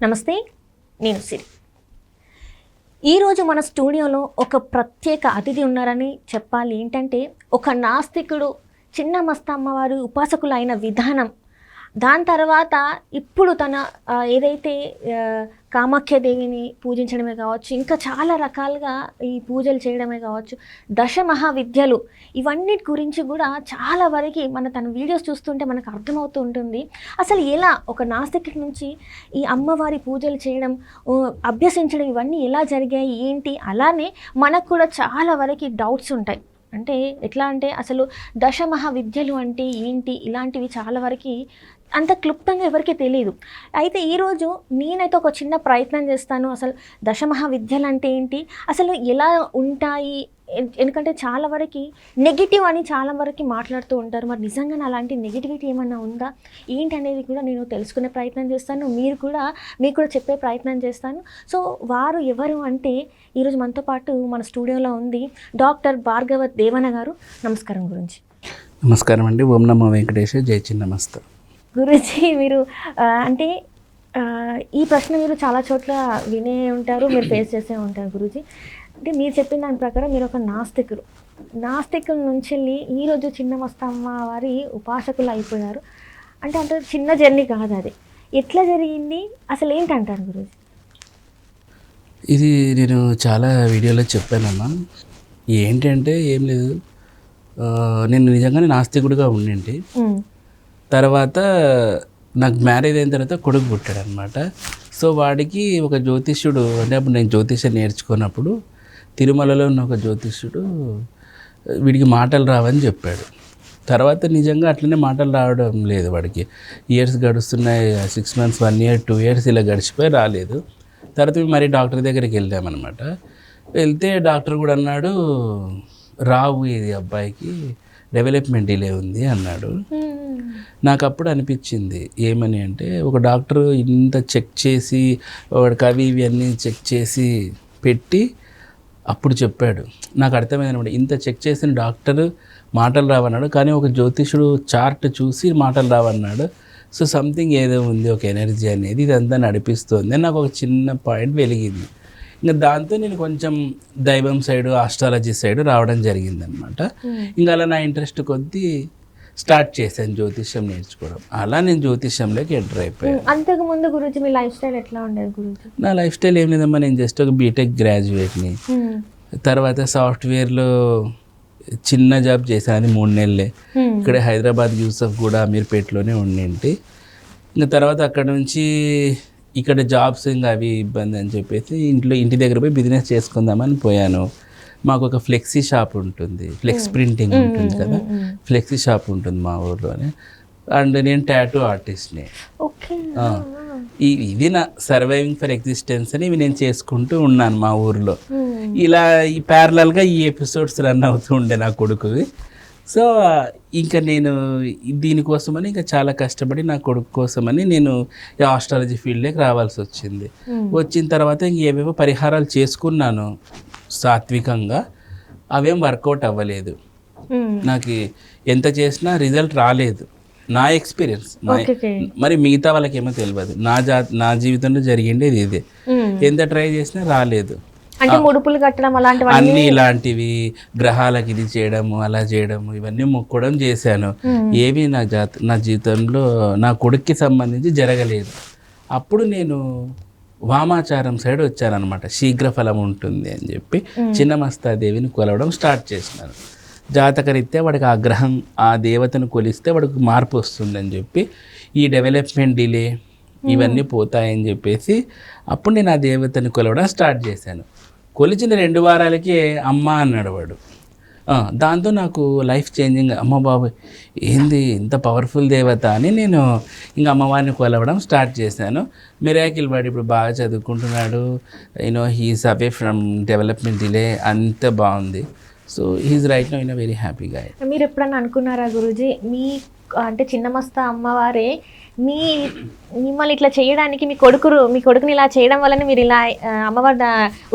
నమస్తే, నేను సిరి. ఈరోజు మన స్టూడియోలో ఒక ప్రత్యేక అతిథి ఉన్నారని చెప్పాలి. ఏంటంటే ఒక నాస్తికుడు చిన్న మస్తమ్మవారి ఉపాసకులు అయిన విధానం, దాని తర్వాత ఇప్పుడు తన ఏదైతే కామాఖ్యాదేవిని పూజించడమే కావచ్చు, ఇంకా చాలా రకాలుగా ఈ పూజలు చేయడమే కావచ్చు, దశ మహావిద్యలు, ఇవన్నిటి గురించి కూడా చాలా వరకు తన వీడియోస్ చూస్తుంటే మనకు అర్థమవుతూ ఉంటుంది. అసలు ఎలా ఒక నాస్తికుడి నుంచి ఈ అమ్మవారి పూజలు చేయడం, అభ్యసించడం, ఇవన్నీ ఎలా జరిగాయి ఏంటి, అలానే మనకు కూడా చాలా వరకు డౌట్స్ ఉంటాయి. అంటే ఎట్లా అంటే అసలు దశ మహావిద్యలు అంటే ఏంటి, ఇలాంటివి చాలా వరకు అంత క్లుప్తంగా ఎవరికి తెలియదు. అయితే ఈరోజు నేనైతే ఒక చిన్న ప్రయత్నం చేస్తాను. అసలు దశ మహావిద్యలు అంటే ఏంటి, అసలు ఎలా ఉంటాయి, ఎందుకంటే చాలా వరకు నెగిటివ్ అని చాలా వరకు మాట్లాడుతూ ఉంటారు. మరి నిజంగా అలాంటి నెగిటివిటీ ఏమన్నా ఉందా ఏంటి అనేది కూడా నేను తెలుసుకునే ప్రయత్నం చేస్తాను. మీకు కూడా చెప్పే ప్రయత్నం చేస్తాను. సో వారు ఎవరు అంటే ఈరోజు మనతో పాటు మన స్టూడియోలో ఉంది డాక్టర్ భార్గవ దేవన గారు. నమస్కారం గురించి. నమస్కారం అండి. ఓం నమో వెంకటేశ. జై చిన్నమస్త. గురూజీ, మీరు అంటే ఈ ప్రశ్న మీరు చాలా చోట్ల వినే ఉంటారు, మీరు ఫేస్ చేసే ఉంటారు గురూజీ. అంటే మీరు చెప్పిన దాని ప్రకారం మీరు ఒక నాస్తికుల నుంచి వెళ్ళి ఈరోజు చిన్న మస్తమ్మ వారి ఉపాసకులు అయిపోయారు. అంటే చిన్న జర్నీ కాదు అది. ఎట్లా జరిగింది, అసలు ఏంటంటారు గురూజీ? ఇది నేను చాలా వీడియోలో చెప్పానమ్మా. ఏంటంటే ఏం లేదు, నేను నిజంగానే నాస్తికుడిగా ఉండింటి. తర్వాత నాకు మ్యారేజ్ అయిన తర్వాత కొడుకు పుట్టాడు అనమాట. సో వాడికి ఒక జ్యోతిష్యుడు, అంటే అప్పుడు నేను జ్యోతిష్యం నేర్చుకున్నప్పుడు తిరుమలలో ఉన్న ఒక జ్యోతిష్యుడు వీడికి మాటలు రావని చెప్పాడు. తర్వాత నిజంగా అట్లనే మాటలు రావడం లేదు వాడికి. ఇయర్స్ గడుస్తున్నాయి, 6 months, 1 year, 2 years ఇలా గడిచిపోయి రాలేదు. తర్వాత మరి డాక్టర్ దగ్గరికి వెళ్ళామన్నమాట. వెళ్తే డాక్టర్ కూడా అన్నాడు, రావు ఇది అబ్బాయికి, డెవలప్మెంట్ డిలే ఉంది అన్నాడు. నాకు అప్పుడు అనిపించింది ఏమని అంటే, ఒక డాక్టర్ ఇంత చెక్ చేసి వాడికి అవి ఇవి అన్నీ చెక్ చేసి పెట్టి అప్పుడు చెప్పాడు. నాకు అర్థమైంది అనమాట, ఇంత చెక్ చేసిన డాక్టర్ మాటలు రావన్నాడు, కానీ ఒక జ్యోతిషుడు చార్ట్ చూసి మాటలు రావన్నాడు. సో సంథింగ్ ఏదో ఉంది, ఒక ఎనర్జీ అనేది ఇదంతా నడిపిస్తుంది. నాకు ఒక చిన్న పాయింట్ వెలిగింది. ఇంకా దాంతో నేను కొంచెం దైవం సైడు, ఆస్ట్రాలజీ సైడు రావడం జరిగిందనమాట. ఇంకా అలా నా ఇంట్రెస్ట్ కొద్దీ స్టార్ట్ చేశాను జ్యోతిష్యం నేర్చుకోవడం. అలా నేను జ్యోతిష్యంలోకి ఎంటర్ అయిపోయాను. అంతకు ముందు గురించి మీ లైఫ్ స్టైల్ ఎట్లా ఉండేది గురించి? నా లైఫ్ స్టైల్ ఏం లేదమ్మా, నేను జస్ట్ ఒక బీటెక్ గ్రాడ్యుయేట్ని. తర్వాత సాఫ్ట్వేర్లో చిన్న జాబ్ చేశాను, అది 3 నెలలే. ఇక్కడ హైదరాబాద్ యూసఫ్ కూడా అమీర్పేటలోనే ఉండింటి. ఇంకా తర్వాత అక్కడ నుంచి ఇక్కడ జాబ్స్ ఇంకా అవి ఇబ్బంది అని చెప్పేసి ఇంటి దగ్గర పోయి బిజినెస్ చేసుకుందామని పోయాను. మాకు ఒక ఫ్లెక్సీ షాప్ ఉంటుంది, ఫ్లెక్స్ ప్రింటింగ్ ఉంటుంది కదా, ఫ్లెక్సీ షాప్ ఉంటుంది మా ఊర్లోనే. అండ్ నేను టాటూ ఆర్టిస్ట్ని. ఇది నా సర్వైవింగ్ ఫర్ ఎగ్జిస్టెన్స్ అని ఇవి నేను చేసుకుంటూ ఉన్నాను మా ఊర్లో. ఇలా ఈ ప్యారలల్గా ఈ ఎపిసోడ్స్ రన్ అవుతూ ఉండే నా కొడుకువి. సో ఇంకా నేను దీనికోసమని ఇంకా చాలా కష్టపడి నా కొడుకు కోసమని నేను ఈ ఆస్ట్రాలజీ ఫీల్డ్లోకి రావాల్సి వచ్చింది. వచ్చిన తర్వాత ఇంక ఏవేవో పరిహారాలు చేసుకున్నాను సాత్వికంగా, అవేం వర్కౌట్ అవ్వలేదు. నాకు ఎంత చేసినా రిజల్ట్ రాలేదు, నా ఎక్స్పీరియన్స్. మరి మిగతా వాళ్ళకేమో తెలియదు, నా జీవితంలో జరిగిండేది ఇదే. ఎంత ట్రై చేసినా రాలేదు. అంటే ముడుపులు కట్టడం అలాంటివి అన్ని ఇలాంటివి, గ్రహాలకి ఇది చేయడము, అలా చేయడము, ఇవన్నీ మొక్కడం చేశాను. ఏవి నా జీవితంలో నా కొడుక్కి సంబంధించి జరగలేదు. అప్పుడు నేను వామాచారం సైడ్ వచ్చానమాట. శీఘ్ర ఫలం ఉంటుంది అని చెప్పి చిన్నమస్తాదేవిని కొలవడం స్టార్ట్ చేసినాను. జాతకరీత్యా వాడికి ఆ గ్రహం, ఆ దేవతను కొలిస్తే వాడికి మార్పు వస్తుందని చెప్పి, ఈ డెవలప్మెంట్ డిలే ఇవన్నీ పోతాయని చెప్పేసి అప్పుడు నేను ఆ దేవతని కొలవడం స్టార్ట్ చేశాను. కొలిచిన 2 వారాలకే అమ్మ అన్నాడు వాడు. దాంతో నాకు లైఫ్ చేంజింగ్, అమ్మ బాబు ఏంది ఇంత పవర్ఫుల్ దేవత అని నేను ఇంకా అమ్మవారిని కొలవడం స్టార్ట్ చేశాను. మిరాకిల్ వాడు ఇప్పుడు బాగా చదువుకుంటున్నాడు. He is away from development delay, అంత బాగుంది. So he is right now in a very happy guy. మీరు ఎప్పుడన్నా అనుకున్నారా గురూజీ, మీ అంటే చిన్నమస్త అమ్మవారే మిమ్మల్ని ఇట్లా చేయడానికి, మీ కొడుకుని ఇలా చేయడం వల్లనే మీరు ఇలా అమ్మవారి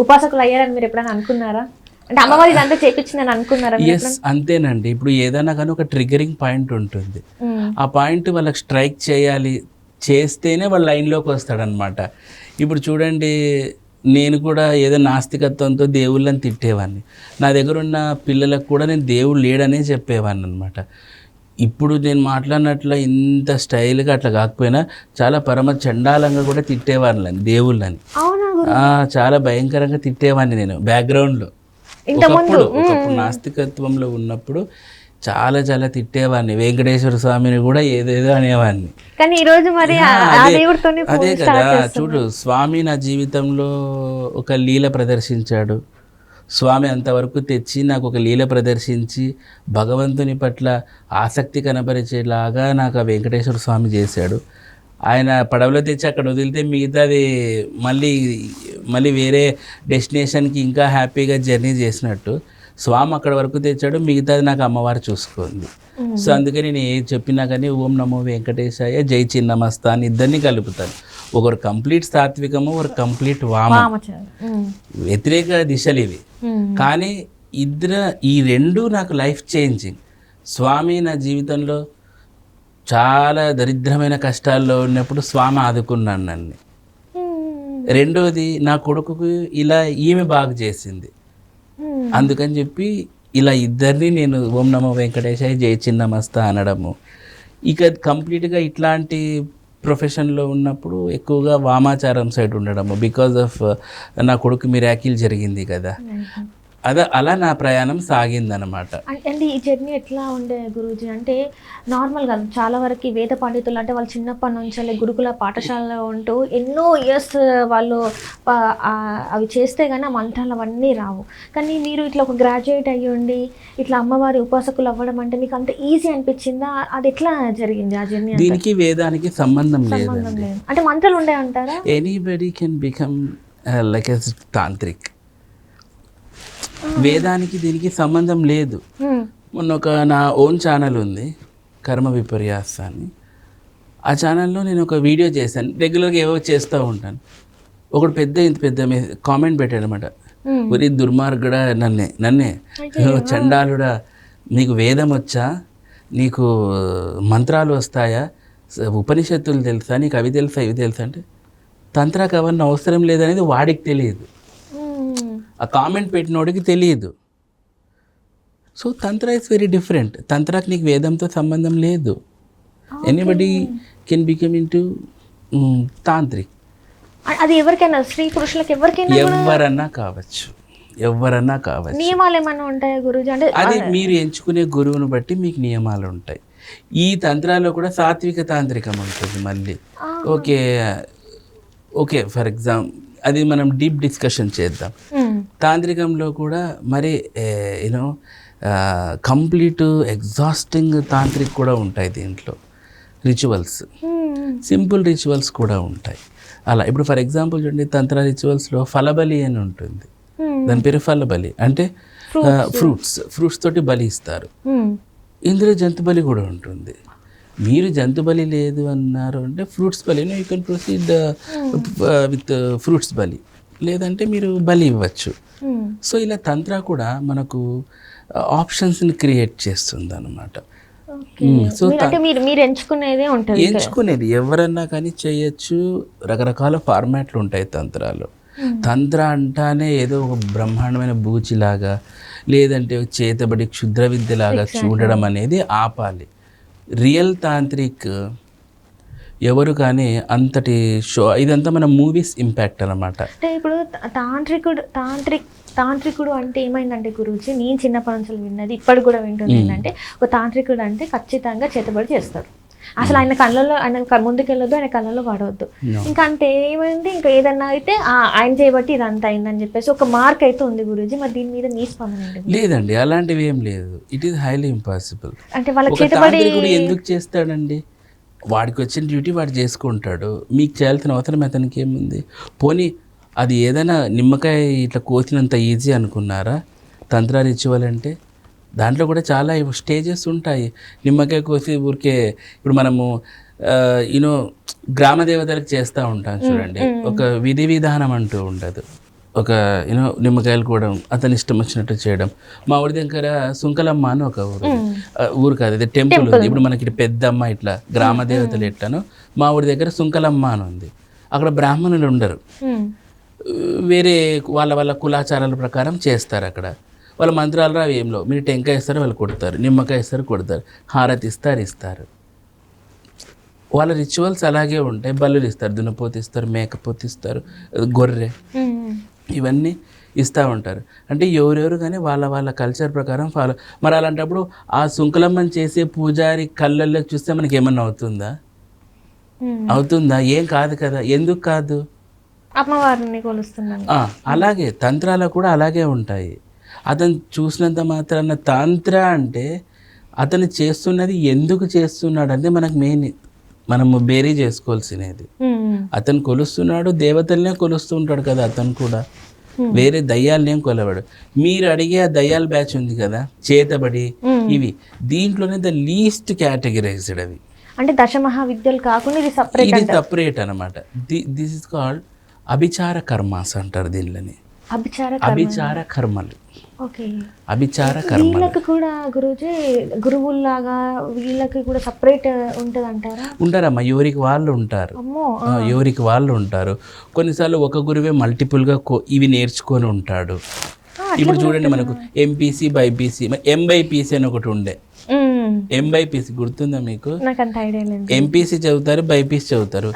ఉపాసకులు అయ్యారని మీరు ఎప్పుడైనా అనుకున్నారా? అంటే అమ్మవారి ఇదంతా చేపించిందని అనుకున్నారా? ఎస్, అంతేనండి. ఇప్పుడు ఏదైనా కానీ ఒక ట్రిగరింగ్ పాయింట్ ఉంటుంది. ఆ పాయింట్ వాళ్ళకి స్ట్రైక్ చేస్తేనే వాళ్ళు లైన్లోకి వస్తాడనమాట. ఇప్పుడు చూడండి, నేను కూడా ఏదో నాస్తికత్వంతో దేవుళ్ళని తిట్టేవాడిని. నా దగ్గర ఉన్న పిల్లలకు కూడా నేను దేవుడు లేడనే చెప్పేవాడిని అనమాట. ఇప్పుడు నేను మాట్లాడినట్లు ఇంత స్టైల్గా అట్లా కాకపోయినా చాలా పరమ చండాలంగా కూడా తిట్టేవాడిని దేవుళ్ళని. చాలా భయంకరంగా తిట్టేవాడిని నేను బ్యాక్గ్రౌండ్లో. ఒకప్పుడు నాస్తికత్వంలో ఉన్నప్పుడు చాలా చాలా తిట్టేవాడిని. వెంకటేశ్వర స్వామిని కూడా ఏదేదో అనేవాడిని. కానీ ఈరోజు మరి అదే కదా, చూడు, స్వామి నా జీవితంలో ఒక లీల ప్రదర్శించాడు. స్వామి అంతవరకు తెచ్చి నాకు ఒక లీల ప్రదర్శించి భగవంతుని పట్ల ఆసక్తి కనపరిచేలాగా నాకు ఆ వెంకటేశ్వర స్వామి చేశాడు. ఆయన పడవలో తెచ్చి అక్కడ వదిలితే మిగతాది మళ్ళీ వేరే డెస్టినేషన్కి ఇంకా హ్యాపీగా జర్నీ చేసినట్టు స్వామి అక్కడ వరకు తెచ్చాడు, మిగతాది నాకు అమ్మవారు చూసుకుంది. సో అందుకని నేను ఏది చెప్పినా కానీ ఓం నమో వెంకటేశాయ, జై చిన్నమస్తా అని ఇద్దరిని కలుపుతాను. ఒకరు కంప్లీట్ సాత్వికము, ఒకరు కంప్లీట్ వ్యతిరేక దిశలు ఇవి. కానీ ఈ రెండు నాకు లైఫ్ చేంజింగ్. స్వామి నా జీవితంలో చాలా దరిద్రమైన కష్టాల్లో ఉన్నప్పుడు స్వామి ఆదుకున్నాను నన్ను. రెండోది, నా కొడుకుకు ఇలా ఈమె బాగు చేసింది. అందుకని చెప్పి ఇలా ఇద్దరిని నేను ఓం నమో వెంకటేశాయ, జై చిన్నమస్తా అనడము. ఇక కంప్లీట్గా ఇట్లాంటి ప్రొఫెషన్లో ఉన్నప్పుడు ఎక్కువగా వామాచారం సైడ్ ఉండడము. బికాజ్ ఆఫ్ నా కొడుకు మిరాకిల్ జరిగింది కదా, అలా నా ప్రయాణం సాగిందనమాట. అంటే ఈ జర్నీ ఎట్లా ఉండే గురూజీ? అంటే నార్మల్గా చాలా వరకు వేద పండితులు అంటే వాళ్ళు చిన్నప్పటి నుంచి గురుకుల పాఠశాలలో ఉంటూ ఎన్నో ఇయర్స్ వాళ్ళు అవి చేస్తే కానీ ఆ మంత్రాలు అవన్నీ రావు. కానీ మీరు ఇట్లా ఒక గ్రాడ్యుయేట్ అయ్యి ఉండి ఇట్లా అమ్మవారి ఉపాసకులు అవ్వడం అంటే మీకు అంత ఈజీ అనిపించిందా? అది ఎట్లా జరిగింది ఆ జర్నీ? దీనికి వేదానికి సంబంధం లేదు. అంటే మంత్రాలు ఉండే అంటారా? Anybody can become like a tantric. వేదానికి దీనికి సంబంధం లేదు. మొన్న నా ఓన్ ఛానల్ ఉంది, కర్మ విపర్యాస అని. ఆ ఛానల్లో నేను ఒక వీడియో చేశాను. రెగ్యులర్గా ఏవో చేస్తూ ఉంటాను. ఒకడు ఇంత పెద్ద కామెంట్ పెట్టాడు అనమాట, ఒరి దుర్మార్గుడా, నన్నే చండాలుడా, నీకు వేదం వచ్చా, నీకు మంత్రాలు వస్తాయా, ఉపనిషత్తులు తెలుసా, నీకు అవి తెలుసా ఇవి తెలుసా అంటే తంత్రాకు అవన్నీ అవసరం లేదనేది వాడికి తెలియదు, ఆ కామెంట్ పెట్టినోడికి తెలియదు. So Tantra is very different. తంత్రాకి నీకు వేదంతో సంబంధం లేదు. Anybody can become into tantric. అది ఎవరికైనా, స్త్రీ పురుషులకు ఎవరైనా కావచ్చు. నియమాలు ఏమైనా ఉంటాయా గురుజీ? అంటే అది మీరు ఎంచుకునే గురువుని బట్టి మీకు నియమాలు ఉంటాయి. ఈ తంత్రాల్లో కూడా సాత్విక తాంత్రికం ఉంటుంది మళ్ళీ. ఓకే ఫర్ ఎగ్జాంపుల్ అది మనం డీప్ డిస్కషన్ చేద్దాం. తాంత్రికంలో కూడా మరి యూనో కంప్లీట్ ఎగ్జాస్టింగ్ తాంత్రిక్ కూడా ఉంటాయి. దీంట్లో రిచువల్స్, సింపుల్ రిచువల్స్ కూడా ఉంటాయి. అలా ఇప్పుడు ఫర్ ఎగ్జాంపుల్ చూడండి, తంత్ర రిచువల్స్లో ఫలబలి అని ఉంటుంది. దాని పేరు ఫలబలి, అంటే ఫ్రూట్స్ తోటి బలి ఇస్తారు. ఇందులో జంతు బలి కూడా ఉంటుంది. మీరు జంతు బలి లేదు అన్నారు అంటే ఫ్రూట్స్ బలి, you can proceed with fruits బలి, లేదంటే మీరు బలి ఇవ్వచ్చు. సో ఇలా తంత్ర కూడా మనకు ఆప్షన్స్ని క్రియేట్ చేస్తుంది అన్నమాట. సో ఎంచుకునేది ఎవరన్నా కానీ చేయొచ్చు. రకరకాల ఫార్మాట్లు ఉంటాయి తంత్రాలు. తంత్ర అంటానే ఏదో ఒక బ్రహ్మాండమైన బూచిలాగా, లేదంటే చేతబడి క్షుద్ర విద్యలాగా చూడడం అనేది ఆపాలి. రియల్ తాంత్రిక్ ఎవరు కానీ అంతటి ఇదంతా మన మూవీస్ ఇంపాక్ట్ అన్నమాట. అంటే ఇప్పుడు తాంత్రికుడు అంటే ఏమైందంటే గురూజీ, నేను చిన్నప్పటి నుంచి విన్నది, ఇప్పటికి కూడా వింటుంది ఏంటంటే, ఒక తాంత్రికుడు అంటే ఖచ్చితంగా చేతబడి చేస్తాడు. అసలు ఆయన ముందుకెళ్ళొద్దు, ఆయన కళ్ళలో పడవద్దు. ఇంకా అంతే ఏమైంది, ఇంకా ఏదన్నా అయితే ఆయన చేయబట్టి ఇదంతా అయిందని చెప్పేసి ఒక మార్క్ అయితే ఉంది గురూజీ. మరి దీని మీద మీ స్పందన? లేదండి, అలాంటివి ఏం లేదు. It is highly impossible. అంటే వాళ్ళ చేతబడి ఎందుకు చేస్తాడండి? వాడికి వచ్చిన డ్యూటీ వాడు చేసుకుంటాడు. మీకు చేయాల్సిన అవసరం అతనికి ఏముంది? పోనీ అది ఏదైనా నిమ్మకాయ ఇట్లా కోసినంత ఈజీ అనుకున్నారా తంత్ర రిచువల్ అంటే? దాంట్లో కూడా చాలా స్టేజెస్ ఉంటాయి. నిమ్మకాయ కోసి ఊరికే ఇప్పుడు మనము గ్రామ దేవతలకు చేస్తూ ఉంటాం చూడండి, ఒక విధి విధానం అంటూ ఉండదు. ఒక నిమ్మకాయలు కూడా అతని ఇష్టం వచ్చినట్టు చేయడం. మా ఊరి దగ్గర సుంకలమ్మ అని ఒక ఊరు, ఊరు కాదు ఇది టెంపుల్ ఉంది. ఇప్పుడు మనకి ఇటు పెద్దమ్మ ఇట్లా గ్రామ దేవతలు ఎట్లానో మా ఊరి దగ్గర సుంకలమ్మ అని ఉంది. అక్కడ బ్రాహ్మణులు ఉండరు, వేరే వాళ్ళ వాళ్ళ కులాచారాల ప్రకారం చేస్తారు. అక్కడ వాళ్ళ మంత్రాలు రావు ఏంలో, మీరు టెంకాయ ఇస్తారు వాళ్ళు కొడతారు, నిమ్మకాయ ఇస్తారు కొడతారు, హారతి ఇస్తారు. వాళ్ళ రిచువల్స్ అలాగే ఉంటాయి. బల్లులు ఇస్తారు, దున్నపోతు ఇస్తారు, మేకపోతు ఇస్తారు, గొర్రె, ఇవన్నీ ఇస్తూ ఉంటారు. అంటే ఎవరెవరు కానీ వాళ్ళ వాళ్ళ కల్చర్ ప్రకారం ఫాలో. మరి అలాంటప్పుడు ఆ సుంకలమ్మని చేసే పూజారి కళ్ళల్లో చూస్తే మనకి ఏమన్నా అవుతుందా? ఏం కాదు కదా. ఎందుకు కాదు? అమ్మవారిని కొలుస్తున్నాను. అలాగే తంత్రాలు కూడా అలాగే ఉంటాయి. అతను చూసినంత మాత్రాన తంత్ర అంటే అతను చేస్తున్నది ఎందుకు చేస్తున్నాడు అంటే మనకు మెయిన్ మనము బేరీ చేసుకోవాల్సినది. అతను కొలుస్తున్నాడు, దేవతలనే కొలుస్తూ ఉంటాడు కదా. అతను కూడా వేరే దయ్యాలనేం కొలవాడు. మీరు అడిగే ఆ దయ్యాల బ్యాచ్ ఉంది కదా, చేతబడి, ఇవి దీంట్లోనే ద లీస్ట్ కేటగిరైజ్డ్. అవి అంటే దశమహావిద్యలు కాకుండా ఇది సపరేట్ అనమాట. దిస్ ఇస్ కాల్డ్ అభిచార కర్మాస్ అంటారు దీనిని. అభిచార కర్మలు. అభిచార కర్మలు. వీళ్ళకి కూడా గురుజీ గురువుల్లాగా వీళ్ళకి కూడా సపరేట్ ఉంటుంది అంటారా? ఉంటారమ్మా, ఎవరికి వాళ్ళు ఉంటారు. ఎవరికి వాళ్ళు ఉంటారు. కొన్నిసార్లు ఒక గురువే మల్టిపుల్గా ఇవి నేర్చుకొని ఉంటాడు. ఇప్పుడు చూడండి, మనకు ఎంపీసీ బైపీసీ, ఎంబైపీసీ అని ఒకటి ఉండే. ఎంబైపీసీ గుర్తుందా మీకు? ఎంపీసీ చదువుతారు, బైపీసీ చదువుతారు.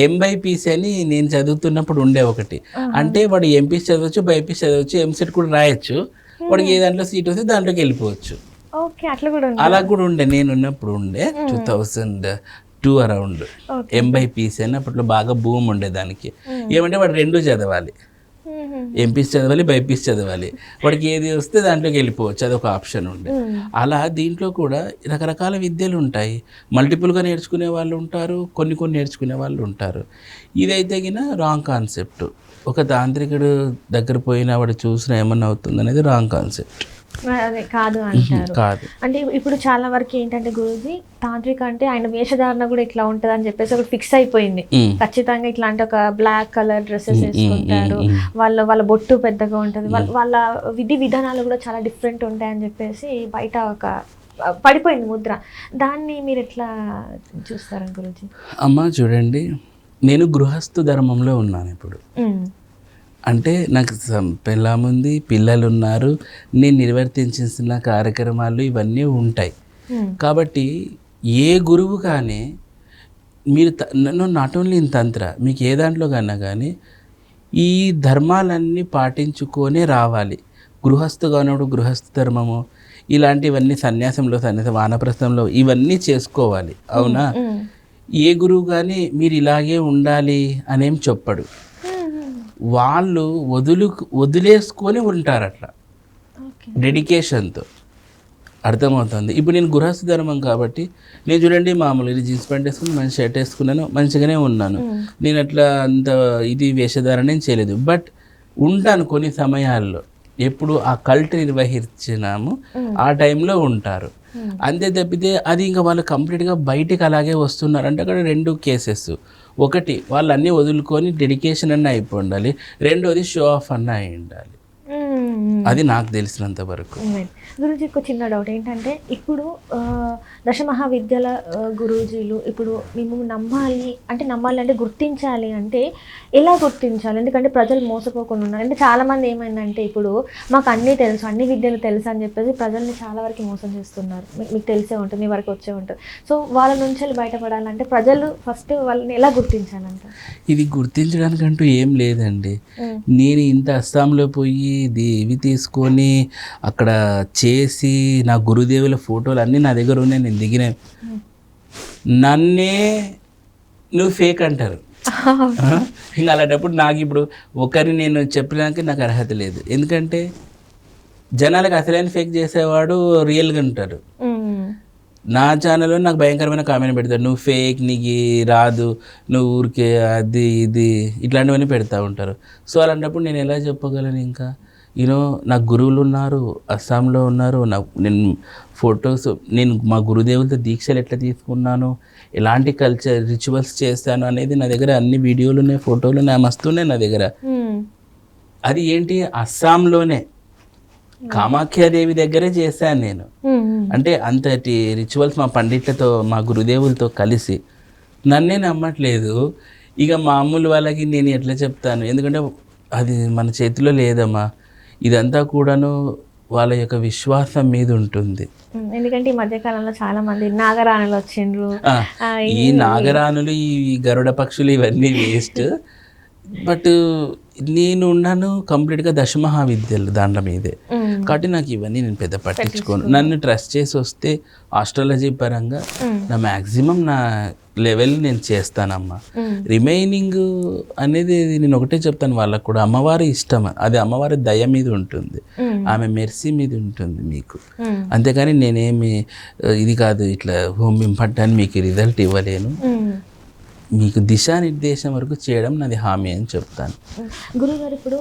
ఎంబైపీసీ అని నేను చదువుతున్నప్పుడు ఉండే ఒకటి. అంటే వాడు ఎంపీసీ చదవచ్చు, బైపీసీ చదవచ్చు, ఎంసెట్ కూడా రాయొచ్చు. వాడికి ఏ దాంట్లో సీట్ వస్తే దాంట్లోకి వెళ్ళిపోవచ్చు. అలా కూడా ఉండే, నేను ఉన్నప్పుడు ఉండే 2002 అరౌండ్. ఎంబైపీసీ అని అప్పట్లో బాగా భూమి ఉండే దానికి. ఏమంటే వాడు రెండు చదవాలి, ఎంపీసీ చదవాలి, బైపీసీ చదవాలి. వాడికి ఏది వస్తే దాంట్లోకి వెళ్ళిపోవచ్చు, అదొక ఆప్షన్ ఉండే. అలా దీంట్లో కూడా రకరకాల విద్యలు ఉంటాయి. మల్టిపుల్గా నేర్చుకునే వాళ్ళు ఉంటారు, కొన్ని నేర్చుకునే వాళ్ళు ఉంటారు. ఇదైతే గిన రాంగ్ కాన్సెప్ట్. ఒక తాంత్రికుడు దగ్గర పోయినా వాడు చూసినా ఏమన్నా అవుతుంది అనేది రాంగ్ కాన్సెప్ట్. అదే కాదు అంటారు. అంటే ఇప్పుడు చాలా వరకు ఏంటంటే గురూజీ, తాంత్రిక అంటే ఆయన వేషధారణ కూడా ఇట్లా ఉంటుంది అని చెప్పేసి ఒకటి ఫిక్స్ అయిపోయింది. ఖచ్చితంగా ఇట్లాంటి ఒక బ్లాక్ కలర్ డ్రెస్సెస్ వేసుకుంటారు, వాళ్ళ బొట్టు పెద్దగా ఉంటుంది, వాళ్ళ విధి విధానాలు కూడా చాలా డిఫరెంట్ ఉంటాయని చెప్పేసి బయట ఒక పడిపోయింది ముద్ర. దాన్ని మీరు ఎట్లా చూస్తారు గురూజీ? అమ్మ చూడండి, నేను గృహస్థు ధర్మంలో ఉన్నాను ఇప్పుడు. అంటే నాకు పెళ్ళాముంది, పిల్లలు ఉన్నారు, నేను నిర్వర్తించిన కార్యక్రమాలు ఇవన్నీ ఉంటాయి. కాబట్టి ఏ గురువు కానీ మీరు నాట్ ఓన్లీ ఇన్ తంత్ర, మీకు ఏ దాంట్లో కన్నా కానీ ఈ ధర్మాలన్నీ పాటించుకొనే రావాలి. గృహస్థుగా ఉన్నప్పుడు గృహస్థ ధర్మము, ఇలాంటివన్నీ సన్యాసంలో వానప్రస్థంలో ఇవన్నీ చేసుకోవాలి. అవునా? ఏ గురువు కానీ మీరు ఇలాగే ఉండాలి అనేం చెప్పడు. వాళ్ళు వదిలేసుకొని ఉంటారు అట్లా డెడికేషన్తో. అర్థమవుతుంది. ఇప్పుడు నేను గృహస్థ ధర్మం కాబట్టి నేను చూడండి, మామూలుగా జీన్స్ ప్యాంట్ వేసుకుని మంచి షర్ట్ వేసుకున్నాను, మంచిగానే ఉన్నాను. నేను అట్లా అంత ఇది వేషధారణ ఏం చేయలేదు. బట్ ఉంటాను కొన్ని సమయాల్లో, ఎప్పుడు ఆ కల్ట్ నిర్వహించినాము ఆ టైంలో ఉంటారు. అంతే తప్పితే అది ఇంకా వాళ్ళు కంప్లీట్గా బయటికి అలాగే వస్తున్నారు అంటే అక్కడ రెండు కేసెస్. ఒకటి, వాళ్ళు అన్నీ వదులుకొని డెడికేషన్ అన్న అయిపోయి ఉండాలి. రెండోది షో ఆఫ్ అన్న అయి ఉండాలి. అది నాకు తెలిసినంత వరకు. గురూజీ, ఒక చిన్న డౌట్ ఏంటంటే, ఇప్పుడు దశమహావిద్యల గురూజీలు ఇప్పుడు మేము నమ్మాలి అంటే గుర్తించాలి అంటే ఎలా గుర్తించాలి? ఎందుకంటే ప్రజలు మోసపోకుండా ఉన్నారు. అంటే చాలామంది ఏమైందంటే ఇప్పుడు మాకు అన్నీ తెలుసు, అన్ని విద్యలు తెలుసు అని చెప్పేసి ప్రజల్ని చాలా వరకు మోసం చేస్తున్నారు. మీకు తెలిసే ఉంటుంది, మీ వరకు వచ్చే ఉంటుంది. సో వాళ్ళ నుంచి బయటపడాలంటే ప్రజలు ఫస్ట్ వాళ్ళని ఎలా గుర్తించాలంట? ఇది గుర్తించడానికంటూ ఏం లేదండి. నేను ఇంత అస్సాంలో పోయి ఇవి తీసుకొని అక్కడ చేసి నా గురుదేవుల ఫోటోలు అన్నీ నా దగ్గర ఉన్నాయి, నేను దిగిన. నన్నే నువ్వు ఫేక్ అంటారు. ఇంకా అలాంటప్పుడు నాకు ఇప్పుడు ఒకరిని నేను చెప్పడానికి నాకు అర్హత లేదు. ఎందుకంటే జనాలకు అసలైన ఫేక్ చేసేవాడు రియల్గా ఉంటారు. నా ఛానల్లో నాకు భయంకరమైన కామెంట్ పెడతారు, నువ్వు ఫేక్, నీకు రాదు, నువ్వు ఊరికే అది ఇది ఇట్లాంటివన్నీ పెడతా ఉంటారు. సో అలాంటప్పుడు నేను ఎలా చెప్పగలను? ఇంకా నాకు గురువులు ఉన్నారు, అస్సాంలో ఉన్నారు, నేను ఫొటోస్, నేను మా గురుదేవులతో దీక్షలు ఎట్లా తీసుకున్నాను, ఎలాంటి కల్చర్ రిచువల్స్ చేస్తాను అనేది నా దగ్గర అన్ని వీడియోలు ఉన్నాయి, ఫోటోలు ఉన్నాయి, మస్తున్నాయి నా దగ్గర. అది ఏంటి, అస్సాంలోనే కామాఖ్యాదేవి దగ్గరే చేశాను నేను. అంటే అంతటి రిచువల్స్ మా పండిట్లతో, మా గురుదేవులతో కలిసి. నన్నే నమ్మట్లేదు, ఇక మామూలు వాళ్ళకి నేను ఎట్లా చెప్తాను, ఎందుకంటే అది మన చేతిలో లేదమ్మా. ఇదంతా కూడాను వాళ్ళ యొక్క విశ్వాసం మీద ఉంటుంది. ఎందుకంటే ఈ మధ్యకాలంలో చాలా మంది నాగరాణులు వచ్చిండ్రు. ఈ నాగరాణులు, ఈ గరుడ పక్షులు ఇవన్నీ వేస్ట్. బట్ నేను ఉన్నాను కంప్లీట్గా దశమహావిద్యలు దాంట్లో మీదే, కాబట్టి నాకు ఇవన్నీ నేను పెద్ద పట్టించుకోను. నన్ను ట్రస్ట్ చేసి వస్తే ఆస్ట్రాలజీ పరంగా నా మ్యాక్సిమం నా లెవెల్ నేను చేస్తానమ్మా. రిమైనింగ్ అనేది నేను ఒకటే చెప్తాను వాళ్ళకు కూడా, అమ్మవారి ఇష్టం, అది అమ్మవారి దయ మీద ఉంటుంది, ఆమె మెర్సీ మీద ఉంటుంది మీకు. అంతేకాని నేనేమి ఇది కాదు, ఇట్లా హోమ్ ఇంపార్టెంట్ మీకు రిజల్ట్ ఇవ్వలేను. మీకు దిశానిర్దేశం వరకు చేయడం నాది హామీ అని చెప్తాను. గురుగారు, ఇప్పుడు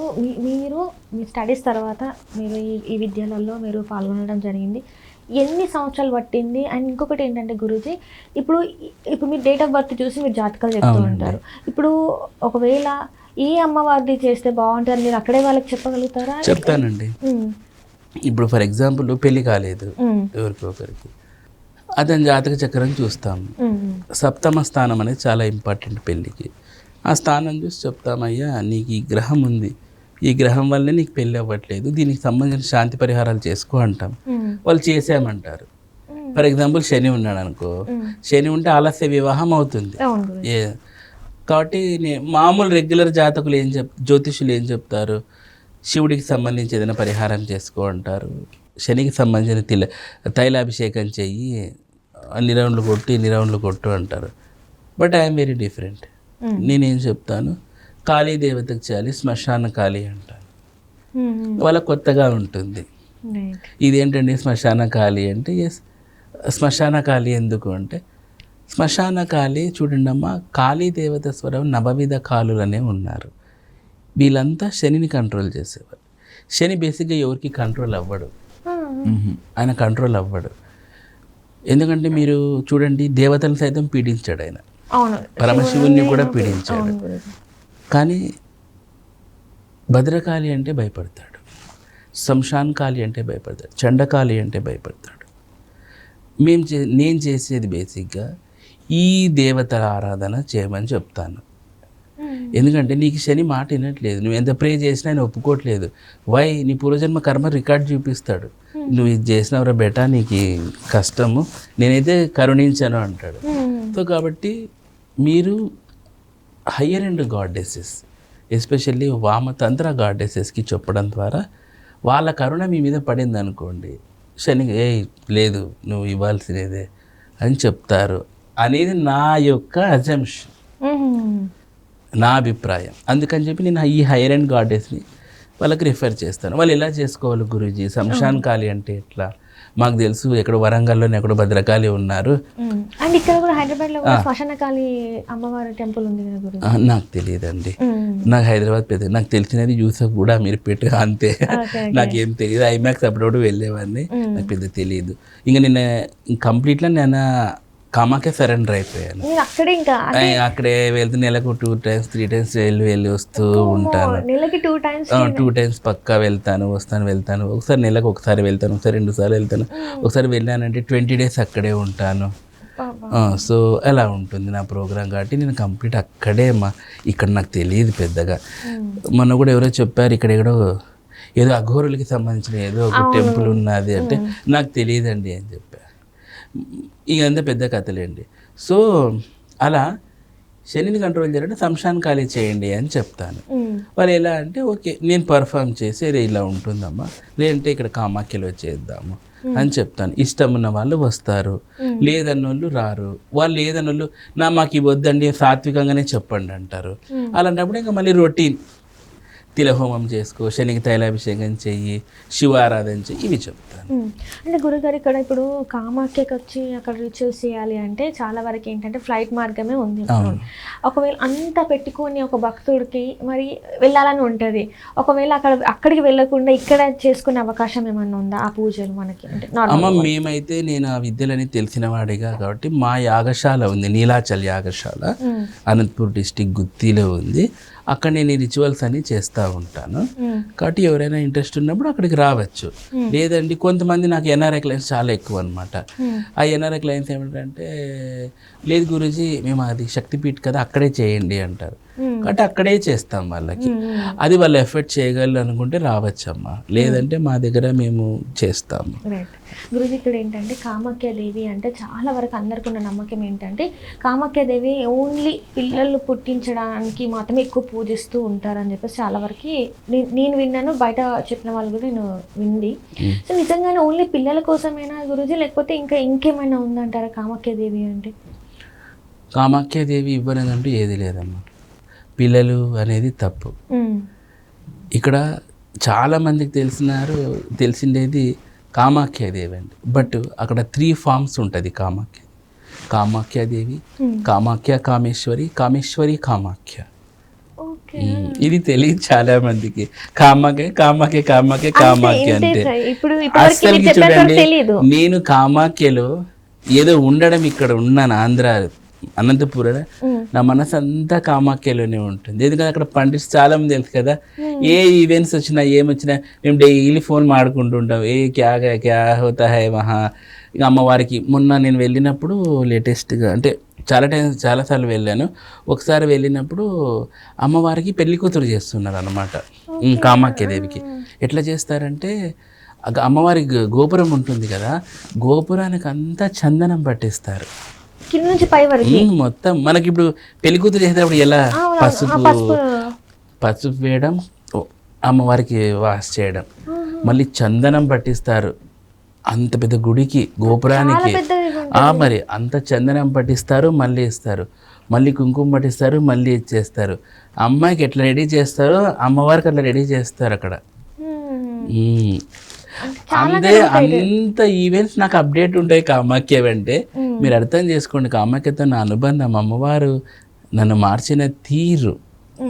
మీరు మీ స్టడీస్ తర్వాత మీరు ఈ విద్యలలో మీరు పాల్గొనడం జరిగింది, ఎన్ని సంవత్సరాలు పట్టింది? అండ్ ఇంకొకటి ఏంటంటే గురూజీ, ఇప్పుడు మీరు డేట్ ఆఫ్ బర్త్ చూసి మీరు జాతకాలు చెప్తూ ఉంటారు. ఇప్పుడు ఒకవేళ ఈ అమ్మవారిది చేస్తే బాగుంటుంది మీరు అక్కడే వాళ్ళకి చెప్పగలుగుతారా? చెప్తానండి. ఇప్పుడు ఫర్ ఎగ్జాంపుల్ పెళ్లి కాలేదు ఎవరికొకరికి, అతని జాతక చక్రం చూస్తాము. సప్తమ స్థానం అనేది చాలా ఇంపార్టెంట్ పెళ్ళికి. ఆ స్థానం చూసి చెప్తామయ్యా, నీకు ఈ గ్రహం ఉంది, ఈ గ్రహం వల్లే నీకు పెళ్ళి అవ్వట్లేదు, దీనికి సంబంధించిన శాంతి పరిహారాలు చేసుకో అంటాం. వాళ్ళు చేసామంటారు. ఫర్ ఎగ్జాంపుల్ శని ఉన్నాడు అనుకో, శని ఉంటే ఆలస్య వివాహం అవుతుంది. కాబట్టి మామూలు రెగ్యులర్ జాతకులు జ్యోతిషులు ఏం చెప్తారు, శివుడికి సంబంధించి ఏదైనా పరిహారం చేసుకో అంటారు, శనికి సంబంధించిన తైలాభిషేకం చెయ్యి, అన్ని రౌండ్లు కొట్టు అంటారు. But I'm very different. నేనేం చెప్తాను, కాళీ దేవతకు చేయాలి, శ్మశాన కాళీ అంటాను. వాళ్ళ కొత్తగా ఉంటుంది. ఇదేంటండి శ్మశాన కాళీ అంటే, ఎస్ శ్మశాన కాళీ ఎందుకు అంటే, శ్మశాన కాళీ చూడండి అమ్మా, కాళీ దేవత స్వరం నవవిధ కాలులనే ఉన్నారు. వీళ్ళంతా శనిని కంట్రోల్ చేసేవారు. శని బేసిక్గా ఎవరికి కంట్రోల్ అవ్వడు, ఆయన కంట్రోల్ అవ్వడు. ఎందుకంటే మీరు చూడండి, దేవతలను సైతం పీడించాడు ఆయన, పరమశివుణ్ణి కూడా పీడించాడు. కానీ భద్రకాళి అంటే భయపడతాడు, శంషాన్ కాళి అంటే భయపడతాడు, చండకాళి అంటే భయపడతాడు. నేను చేసేది బేసిక్గా ఈ దేవతల ఆరాధన చేయమని చెప్తాను. ఎందుకంటే నీకు శని మాట వినట్లేదు, నువ్వు ఎంత ప్రే చేసినా ఆయన ఒప్పుకోవట్లేదు. వై, నీ పూర్వజన్మ కర్మ రికార్డ్ చూపిస్తాడు, నువ్వు ఇది చేసినవరా బేటా, నీకు కష్టము, నేనైతే కరుణించాను అంటాడు. సో కాబట్టి మీరు హయ్యర్ అండ్ గాడ్డెసెస్, ఎస్పెషల్లీ వామతంత్ర గాడ్డెసెస్కి చెప్పడం ద్వారా వాళ్ళ కరుణ మీ మీద పడింది అనుకోండి, శని లేదు నువ్వు ఇవ్వాల్సినదే అని చెప్తారు అనేది నా యొక్క అజంప్షన్, నా అభిప్రాయం. అందుకని చెప్పి నేను ఈ హైయర్ అండ్ గాడెస్ని వాళ్ళకి రిఫర్ చేస్తాను. వాళ్ళు ఎలా చేసుకోవాలి గురూజీ, శంషాన్ కాళీ అంటే ఎట్లా, మాకు తెలుసు ఎక్కడో వరంగల్లోనే ఎక్కడో భద్రకాళి ఉన్నారు, అండ్ ఇక్కడ కూడా హైదరాబాద్లో కూడా శ్మశాన కాళీ అమ్మవారి టెంపుల్ ఉంది కదా గురూజీ. నాకు తెలియదండి, నాకు హైదరాబాద్ పెద్ద, నాకు తెలిసినది యూసఫ్ కూడా మీరు పెట్టు అంతే, నాకేం తెలియదు. ఐమాక్స్ అప్పుడప్పుడు వెళ్ళేవాడిని, నాకు పెద్ద తెలియదు. ఇంకా నిన్న కంప్లీట్గా నేను కామాఖ్య సరెండర్ అయిపోయాను. అక్కడే వెళ్తే నెలకు 2 times 3 times వెళ్ళి వస్తూ ఉంటాను. 2 times పక్కా వెళ్తాను. ఒకసారి నెలకు ఒకసారి వెళ్తాను, ఒకసారి 2 సార్లు వెళ్తాను. ఒకసారి వెళ్ళానంటే 20 days అక్కడే ఉంటాను. సో అలా ఉంటుంది నా ప్రోగ్రామ్. కాబట్టి నేను కంప్లీట్ అక్కడే ఇక్కడ నాకు తెలియదు పెద్దగా. మొన్న కూడా ఎవరో చెప్పారు ఇక్కడెక్కడో ఏదో అఘోరులకి సంబంధించిన ఏదో ఒక టెంపుల్ ఉన్నది అంటే, నాకు తెలియదండి అని చెప్పారు. ఇదంతా పెద్ద కథలేండి. సో అలా శనిని కంట్రోల్ చేయాలంటే శంషాన్ కాళీ చేయండి అని చెప్తాను. వాళ్ళు ఎలా అంటే, ఓకే నేను పర్ఫామ్ చేసి అరే ఇలా ఉంటుందమ్మా, లేదంటే ఇక్కడ కామాఖ్యలో చేద్దాము అని చెప్తాను. ఇష్టం ఉన్న వాళ్ళు వస్తారు, లేదన్నోళ్ళు రారు. వాళ్ళు లేదన్నోళ్ళు మాకు ఇవ్వద్దండి సాత్వికంగానే చెప్పండి అంటారు. అలాంటప్పుడు ఇంకా మళ్ళీ రొటీన్ తిలహోమం చేసుకో, శనికి తైలాభిషేకం చెయ్యి, శివ ఆరాధన చెయ్యి, ఇవి చెప్తాను. అంటే గురుగారు ఇక్కడ ఇప్పుడు కామాఖ్యకి వచ్చి అక్కడ రిచువల్స్ చేయాలి అంటే చాలా వరకు ఏంటంటే ఫ్లైట్ మార్గమే ఉంది. ఒకవేళ అంతా పెట్టుకొని ఒక భక్తుడికి మరి వెళ్ళాలని ఉంటుంది, ఒకవేళ అక్కడికి వెళ్ళకుండా ఇక్కడ చేసుకునే అవకాశం ఏమన్నా ఉందా ఆ పూజలు మనకి? అంటే అమ్మ మేమైతే నేను ఆ విద్యలని తెలిసిన వాడిగా కాబట్టి మా యాగశాల ఉంది, నీలాచల్ యాగశాల, అనంతపూర్ డిస్టిక్ గుత్తిలో ఉంది. అక్కడ నేను ఈ రిచువల్స్ అన్ని చేస్తూ ఉంటాను. కాబట్టి ఎవరైనా ఇంట్రెస్ట్ ఉన్నప్పుడు అక్కడికి రావచ్చు. లేదండి కొంతమంది నాకు ఎన్ఆర్ఐ క్లయింట్స్ చాలా ఎక్కువ అనమాట. ఆ ఎన్ఆర్ఐ క్లయింట్స్ ఏమిటంటే లేదు గురూజీ మేము అది శక్తిపీఠ్ కదా అక్కడే చేయండి అంటారు. కాబట్టి అక్కడే చేస్తాం వాళ్ళకి. అది వాళ్ళు ఎఫర్ట్ చేయగలరు అనుకుంటే రావచ్చమ్మా, లేదంటే మా దగ్గర మేము చేస్తాము. రైట్ గురుజీ, ఇక్కడ ఏంటంటే కామాఖ్యాదేవి అంటే చాలా వరకు అందరికీ ఉన్న నమ్మకం ఏంటంటే కామాఖ్యాదేవి ఓన్లీ పిల్లలు పుట్టించడానికి మాత్రమే ఎక్కువ పూజిస్తూ ఉంటారని చెప్పేసి చాలా వరకు నేను విన్నాను, బయట చెప్పిన వాళ్ళు కూడా నేను వింది. సో నిజంగానే ఓన్లీ పిల్లల కోసమేనా గురుజీ, లేకపోతే ఇంకేమైనా ఉందంటారా కామాఖ్యాదేవి అంటే? కామాఖ్యాదేవి ఇవ్వలేదంటూ ఏది లేదమ్మా. పిల్లలు అనేది తప్పు. ఇక్కడ చాలామందికి తెలిసిండేది కామాఖ్యాదేవి అండి. బట్ అక్కడ 3 ఫామ్స్ ఉంటుంది కామాఖ్యాదేవి, కామాఖ్య కామేశ్వరి, కామేశ్వరి కామాఖ్య. ఇది తెలియదు చాలా మందికి. కామాఖ్య అంటే అసలుకి చూడండి, నేను కామాఖ్యలో ఏదో ఉండడం ఇక్కడ ఉన్నాను ఆంధ్ర అనంతపురం, నా మనసు అంతా కామాఖ్యలోనే ఉంటుంది. ఎందుకంటే అక్కడ పండిట్స్ చాలా మంది తెలుసు కదా, ఏ ఈవెంట్స్ వచ్చినా ఏమొచ్చినా మేము డైలీ ఫోన్ మాడుకుంటుంటాం. క్యా హోతా హై మహా. ఇక అమ్మవారికి మొన్న నేను వెళ్ళినప్పుడు లేటెస్ట్గా అంటే చాలాసార్లు వెళ్ళాను. ఒకసారి వెళ్ళినప్పుడు అమ్మవారికి పెళ్లి కూతురు చేస్తున్నారు అన్నమాట కామాఖ్యదేవికి. ఎట్లా చేస్తారంటే అమ్మవారి గోపురం ఉంటుంది కదా, గోపురానికి అంతా చందనం పట్టిస్తారు కింద నుంచి పై వరకు మొత్తం. మనకి ఇప్పుడు పెళ్లి కూతురు చేసేటప్పుడు ఎలా పసుపు వేయడం, అమ్మవారికి వాష్ చేయడం, మళ్ళీ చందనం పట్టిస్తారు అంత పెద్ద గుడికి గోపురానికి. మరి అంత చందనం పట్టిస్తారు, మళ్ళీ ఇస్తారు, మళ్ళీ కుంకుమ పట్టిస్తారు, మళ్ళీ ఇచ్చేస్తారు. అమ్మాయికి ఎట్లా రెడీ చేస్తారో అమ్మవారికి అట్లా రెడీ చేస్తారు అక్కడ. అంత ఈవెంట్స్ నాకు అప్డేట్ ఉంటాయి కామాఖ్య అంటే. మీరు అర్థం చేసుకోండి, కామాఖ్యతో నా అనుబంధం, అమ్మవారు నన్ను మార్చిన తీరు.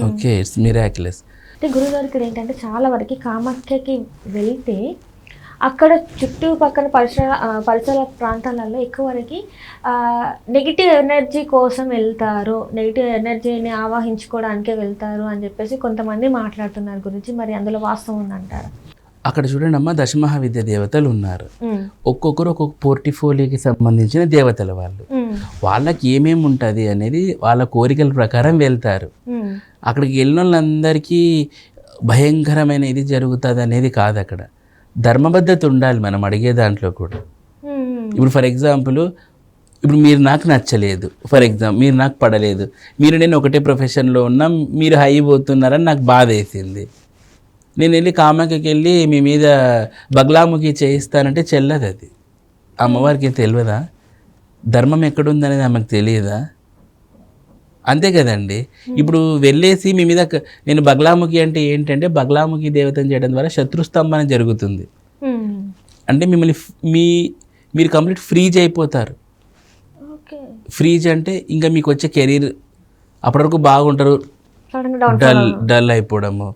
Okay, it's miraculous. అంటే గురుగారు ఇక్కడ ఏంటంటే చాలా వరకు కామాఖ్యకి వెళ్తే అక్కడ చుట్టుపక్కల పరిసర ప్రాంతాలలో ఎక్కువ వరకు నెగిటివ్ ఎనర్జీ కోసం వెళ్తారు, నెగిటివ్ ఎనర్జీని ఆవాహించుకోవడానికే వెళ్తారు అని చెప్పేసి కొంతమంది మాట్లాడుతున్నారు గురించి. మరి అందులో వాస్తవం ఉందంటారా? అక్కడ చూడండి అమ్మ, దశమహావిద్య దేవతలు ఉన్నారు. ఒక్కొక్కరు ఒక్కొక్క పోర్టిఫోలియోకి సంబంధించిన దేవతలు. వాళ్ళకి ఏమేమి ఉంటుంది అనేది వాళ్ళ కోరికల ప్రకారం వెళ్తారు. అక్కడికి వెళ్ళిన వాళ్ళందరికీ భయంకరమైన ఇది జరుగుతుంది అనేది కాదు. అక్కడ ధర్మబద్ధత ఉండాలి మనం అడిగే దాంట్లో కూడా. ఇప్పుడు ఫర్ ఎగ్జాంపుల్, ఇప్పుడు మీరు నాకు నచ్చలేదు, మీరు నాకు పడలేదు, నేను ఒకటే ప్రొఫెషన్లో ఉన్నా, మీరు హై పోతున్నారని నాకు బాధ వేసింది. నేను వెళ్ళి కామాఖ్యకి వెళ్ళి మీ మీద బగ్లాముఖి చేయిస్తానంటే చెల్లదు. అది అమ్మవారికి తెలియదా? ధర్మం ఎక్కడుందనేది ఆమెకు తెలియదా? అంతే కదండి. ఇప్పుడు వెళ్ళేసి మీ మీద నేను బగ్లాముఖి అంటే ఏంటంటే, బగ్లాముఖి దేవతను చేయడం ద్వారా శత్రుస్తంభన జరుగుతుంది. అంటే మిమ్మల్ని మీరు కంప్లీట్ ఫ్రీజ్ అయిపోతారు. ఫ్రీజ్ అంటే ఇంకా మీకు వచ్చే కెరీర్ అప్పటి వరకు బాగుంటారు, డల్ అయిపోవడము.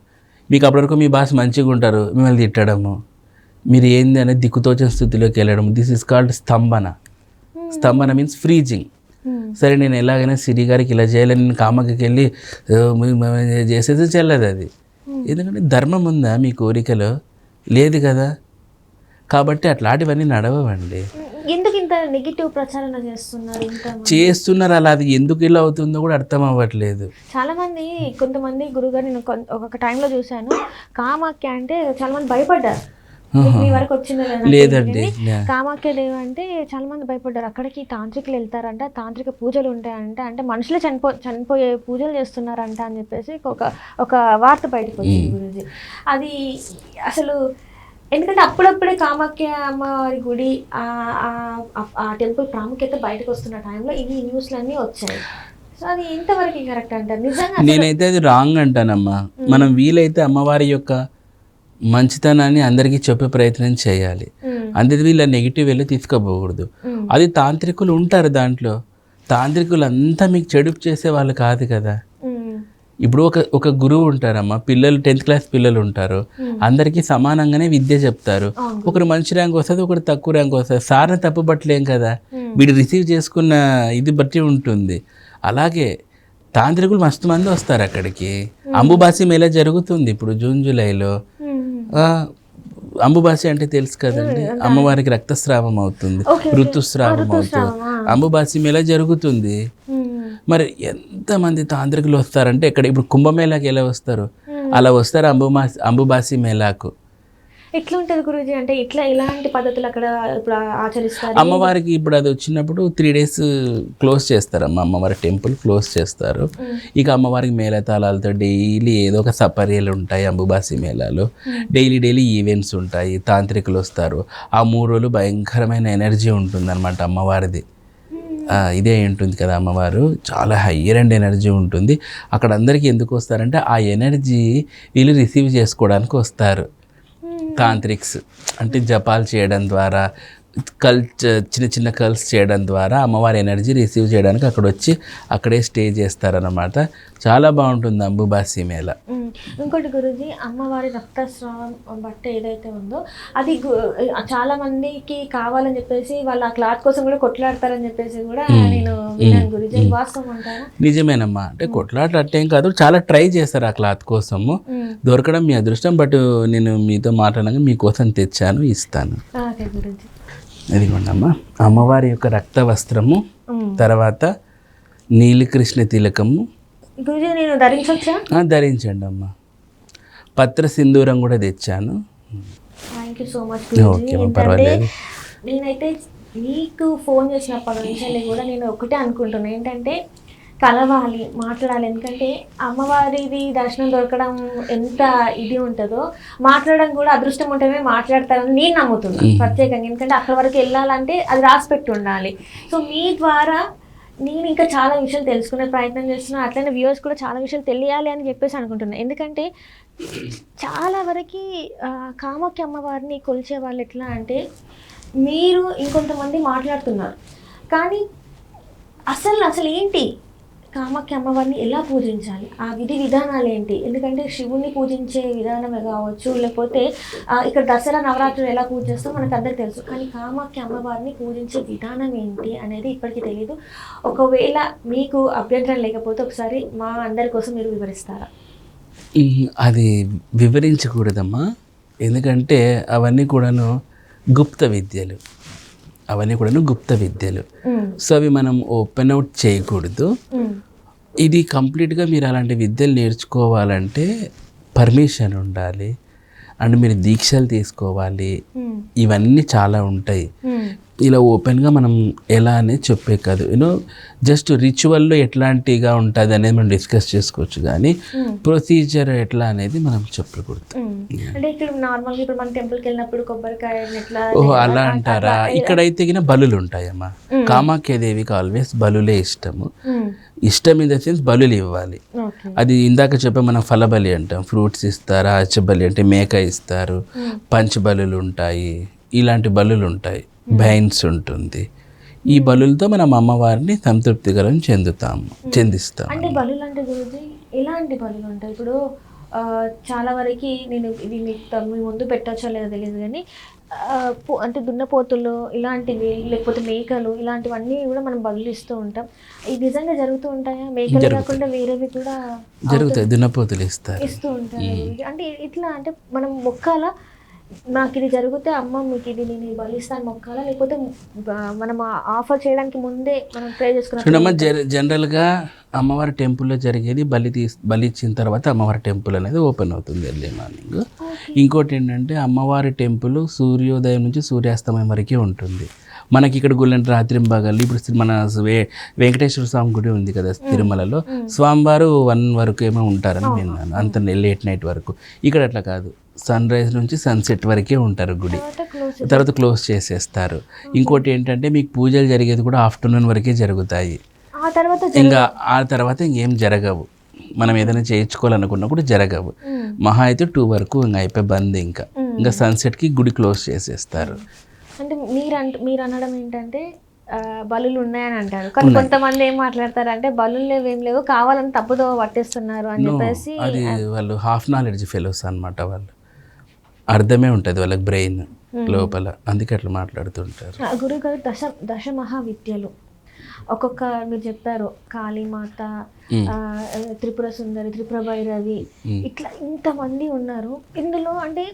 మీకు అప్పటివరకు మీ బాస్ మంచిగా ఉంటారు, మిమ్మల్ని తిట్టడము, మీరు ఏంది అనేది దిక్కుతోచిన స్థితిలోకి వెళ్ళడం. This is called stambhana. Stambhana means freezing. సరే నేను ఎలాగైనా సిరి గారికి ఇలా చేయాలని నేను కామాఖ్యకి వెళ్ళి చేసేది చెల్లదు అది. ఎందుకంటే ధర్మం ఉందా మీ కోరికలో? లేదు కదా. కాబట్టి అట్లాంటివన్నీ నడవండి. ఎందుకు ఇంత నెగిటివ్ ప్రచారణ చేస్తున్నారు అలా? అది ఎందుకు ఇలా అవుతుందో కూడా అర్థం అవ్వట్లేదు. చాలా మంది, కొంతమంది గురుగారు నేను ఒక టైంలో చూశాను, కామాఖ్య అంటే చాలా మంది భయపడ్డారు. మీ వరకు వచ్చిందో లేదండి, కామాఖ్యాదేవి అంటే చాలా మంది భయపడ్డారు. అక్కడికి తాంత్రికులు వెళ్తారంట, తాంత్రిక పూజలు ఉంటాయంట, అంటే మనుషులే చనిపోయే పూజలు చేస్తున్నారంట అని చెప్పేసి ఒక వార్త బయటకు వచ్చింది గురుజీ. అది అసలు ఎందుకంటే అప్పుడప్పుడే కామాఖ్య అమ్మవారి గుడి ఆ టెంపుల్ ప్రాముఖ్యత బయటకు వస్తున్న టైంలో ఈ న్యూస్లన్నీ వచ్చాయి. సో అది ఎంతవరకు కరెక్ట్ అంటారు? నిజంగా నేనైతే అది రాంగ్ అంటానమ్మా. మనం వీలైతే అమ్మవారి యొక్క మంచితనాన్ని అందరికీ చెప్పే ప్రయత్నం చేయాలి. అంతే వీళ్ళ నెగిటివ్ వెళ్ళి తీసుకోపోకూడదు. అది తాంత్రికులు ఉంటారు దాంట్లో. తాంత్రికులు అంతా మీకు చెడుపు చేసే వాళ్ళు కాదు కదా. ఇప్పుడు ఒక గురువు ఉంటారమ్మా, పిల్లలు 10th క్లాస్ పిల్లలు ఉంటారు, అందరికీ సమానంగానే విద్య చెప్తారు. ఒకరు మంచి ర్యాంక్ వస్తుంది, ఒకరు తక్కువ ర్యాంక్ వస్తుంది. సార్ని తప్పు పట్టలేం కదా, వీడు రిసీవ్ చేసుకున్న ఇది బట్టి ఉంటుంది. అలాగే తాంత్రికులు మస్తు మంది వస్తారు అక్కడికి. అంబుబాసి మేళ జరుగుతుంది ఇప్పుడు జూన్ జూలైలో. అంబుబాసి అంటే తెలుసు కదండి, అమ్మవారికి రక్తస్రావం అవుతుంది, ఋతుస్రావం అవుతుంది, అంబుబాసి మేళ జరుగుతుంది. మరి ఎంతమంది తాంత్రికులు వస్తారంటే ఇక్కడ ఇప్పుడు కుంభమేళాకి ఎలా వస్తారు అలా వస్తారు అంబుబాసి మేళాకు. ఎట్లుంటది గురూజీ, అంటే ఎలాంటి పద్ధతులు అక్కడ ఇప్పుడు ఆచరిస్తారు? అమ్మవారికి ఇప్పుడు అది వచ్చినప్పుడు 3 days క్లోజ్ చేస్తారమ్మ, అమ్మవారి టెంపుల్ క్లోజ్ చేస్తారు. ఇక అమ్మవారికి మేళతాళాలతో డైలీ ఏదో ఒక సపర్యలు ఉంటాయి అంబుబాసి మేళాలో. డైలీ ఈవెంట్స్ ఉంటాయి, తాంత్రికులు వస్తారు. ఆ 3 రోజులు భయంకరమైన ఎనర్జీ ఉంటుందన్నమాట అమ్మవారిది. ఇదే ఉంటుంది కదా అమ్మవారు, చాలా హయ్యర్ అండ్ ఎనర్జీ ఉంటుంది అక్కడ. అందరికీ ఎందుకు వస్తారంటే ఆ ఎనర్జీ వీళ్ళు రిసీవ్ చేసుకోవడానికి వస్తారు. తాంత్రిక్స్ అంటే జపాలు చేయడం ద్వారా, చిన్న కల్స్ చేయడం ద్వారా అమ్మవారి ఎనర్జీ రిసీవ్ చేయడానికి అక్కడ వచ్చి అక్కడే స్టే చేస్తారన్నమాట. చాలా బాగుంటుంది అంబుబాసి మేళ. ఇంకోటి గురూజీ, అమ్మవారి రక్తస్రావం బట్ట ఏదైతే ఉందో అది చాలా మందికి కావాలని చెప్పేసి వాళ్ళు ఆ క్లాత్ కోసం కూడా కొట్లాడతారని చెప్పేసి కూడా నేను విన్నాను గురూజీ, వాస్తవం అంటారా? నిజమేనమ్మా, అంటే కొట్లాట అట్టేం కాదు, చాలా ట్రై చేస్తారు ఆ క్లాత్ కోసము. దొరకడం మీ అదృష్టం, బట్ నేను మీతో మాట్లాడగా మీకోసం తెచ్చాను, ఇస్తాను. ఓకే గురూజీ. ఇదిగోండమ్మా అమ్మవారి యొక్క రక్త వస్త్రము, తర్వాత నీలికృష్ణ తిలకము. గురూజీ నేను ధరించొచ్చా? ధరించండి అమ్మా. పత్ర సింధూరం కూడా తెచ్చాను. Thank you so much Guruji. ఏంటంటే నేనైతే మీకు ఫోన్ చేసినప్పటి నుంచి కూడా నేను ఒకటే అనుకుంటున్నాను, ఏంటంటే కలవాలి, మాట్లాడాలి. ఎందుకంటే అమ్మవారిది దర్శనం దొరకడం ఎంత ఇది ఉంటుందో, మాట్లాడడం కూడా అదృష్టం ఉంటేనే మాట్లాడతారని నేను నమ్ముతున్నాను ప్రత్యేకంగా. ఎందుకంటే అక్కడి వరకు వెళ్ళాలంటే అది రాసిపెట్టి ఉండాలి. సో మీ ద్వారా నేను ఇంకా చాలా విషయాలు తెలుసుకునే ప్రయత్నం చేస్తున్నాను, అట్లనే వ్యూవర్స్ కూడా చాలా విషయాలు తెలియాలి అని చెప్పేసి అనుకుంటున్నాను. ఎందుకంటే చాలా వరకు కామాఖ్య అమ్మవారిని కొలిచే వాళ్ళు ఎట్లా అంటే, మీరు ఇంకొంతమంది మాట్లాడుతున్నారు కానీ అసలు ఏంటి కామాఖ్య అమ్మవారిని ఎలా పూజించాలి, ఆ విధి విధానాలు ఏంటి? ఎందుకంటే శివుణ్ణి పూజించే విధానమే కావచ్చు, లేకపోతే ఇక్కడ దసరా నవరాత్రులు ఎలా పూజ చేస్తామో మనకు అందరికీ తెలుసు, కానీ కామాఖ్య అమ్మవారిని పూజించే విధానం ఏంటి అనేది ఇప్పటికీ తెలియదు. ఒకవేళ మీకు అభ్యంతరం లేకపోతే ఒకసారి మా అందరి కోసం మీరు వివరిస్తారా? అది వివరించకూడదమ్మా, ఎందుకంటే అవన్నీ కూడాను గుప్త విద్యలు. సో అవి మనం ఓపెన్ అవుట్ చేయకూడదు. ఇది కంప్లీట్గా మీరు అలాంటి విద్యలు నేర్చుకోవాలంటే పర్మిషన్ ఉండాలి, అండ్ మీరు దీక్షలు తీసుకోవాలి, ఇవన్నీ చాలా ఉంటాయి. ఇలా ఓపెన్గా మనం ఎలా అనేది చెప్పే కాదు, జస్ట్ రిచువల్లో ఎట్లాంటిగా ఉంటుంది అనేది మనం డిస్కస్ చేసుకోవచ్చు, కానీ ప్రొసీజర్ ఎట్లా అనేది మనం చెప్పకూడదు. అంటే ఇక్కడ నార్మల్గా ఇప్పుడు మన టెంపుల్కి వెళ్ళినప్పుడు కొబ్బరికాయ ఓహో అలా అంటారా? ఇక్కడైతే బలులు ఉంటాయమ్మా. కామాఖ్యదేవికి ఆల్వేస్ బలులే ఇష్టము. ఇష్టం ఇన్ ద సెన్స్ బలులు ఇవ్వాలి. అది ఇందాక చెప్పే మనం ఫలబలి అంటాం, ఫ్రూట్స్ ఇస్తారు. అచ్చబలి అంటే మేక ఇస్తారు, పంచబలులు ఉంటాయి, ఇలాంటి బలులు ఉంటాయి, బైన్స్ ఉంటుంది. ఈ బలులతో మనం అమ్మవారిని సంతృప్తికరం చెందిస్తాం. అంటే బలులు అంటే గురూజీ ఎలాంటి బలులు ఉంటాయి? ఇప్పుడు చాలా వరకు నేను ఇది మీ ముందు పెట్టచ్చో లేదో తెలియదు, కానీ అంటే దున్నపోతులు ఇలాంటివి, లేకపోతే మేకలు, ఇలాంటివన్నీ కూడా మనం బలులు ఇస్తూ ఉంటాం. ఇది నిజంగా జరుగుతూ ఉంటాయా? మేకలు కాకుండా వేరేవి కూడా జరుగుతాయి, దున్నపోతులు ఇస్తూ ఉంటారు. అంటే ఇట్లా అంటే మనం మొక్కాల, నాకు ఇది జరిగితే అమ్మ మీకు ఇది నేను బలిస్తాను మొక్కాలా, లేకపోతే మనం ఆఫర్ చేయడానికి ముందే మనం ట్రై చేసుకున్నాం? జనరల్గా అమ్మవారి టెంపుల్లో జరిగేది బలి ఇచ్చిన తర్వాత అమ్మవారి టెంపుల్ అనేది ఓపెన్ అవుతుంది ఎర్లీ మార్నింగ్. ఇంకోటి ఏంటంటే అమ్మవారి టెంపుల్ సూర్యోదయం నుంచి సూర్యాస్తమయం వరకే ఉంటుంది. మనకి ఇక్కడ గుళ్ళంటే రాత్రింబాగాలి. ఇప్పుడు మన వెంకటేశ్వర స్వామి గుడి ఉంది కదా తిరుమలలో, స్వామివారు 1 వరకు ఏమో ఉంటారని విన్నాను, అంత లేట్ నైట్ వరకు. ఇక్కడ అట్లా కాదు, సన్ రైజ్ నుంచి సన్సెట్ వరకే ఉంటారు గుడి, తర్వాత క్లోజ్ చేసేస్తారు. ఇంకోటి ఏంటంటే మీకు పూజలు జరిగేది కూడా ఆఫ్టర్నూన్ వరకే జరుగుతాయి, ఆ తర్వాత ఇంకేం జరగవు. మనం ఏదైనా చేయించుకోవాలనుకున్నా కూడా జరగవు. మహా అయితే 2 వరకు ఇంకా అయిపోయి బంద్. ఇంకా సన్సెట్కి గుడి క్లోజ్ చేసేస్తారు. అంటే మీరు అనడం ఏంటంటే బలులు ఉన్నాయని అంటారు, కానీ కొంతమంది ఏం మాట్లాడతారు అంటే బలులు లేవేం లేవు, కావాలని తప్పుదో పట్టేస్తున్నారు అని చెప్పేసి. అది వాళ్ళు హాఫ్ నాలెడ్జ్ ఫెలోస్ అనమాట, వాళ్ళు అర్థమే ఉంటుంది వాళ్ళకి బ్రెయిన్ లోపల, అందుకే అట్లా మాట్లాడుతుంటారు. గురుగారు దశ మహావిద్యలు ఒక్కొక్క మీరు చెప్పారు కాళీమాత, త్రిపుర సుందరి, త్రిపుర భైరవి, ఇట్లా ఇంతమంది ఉన్నారు. ఇందులో అంటే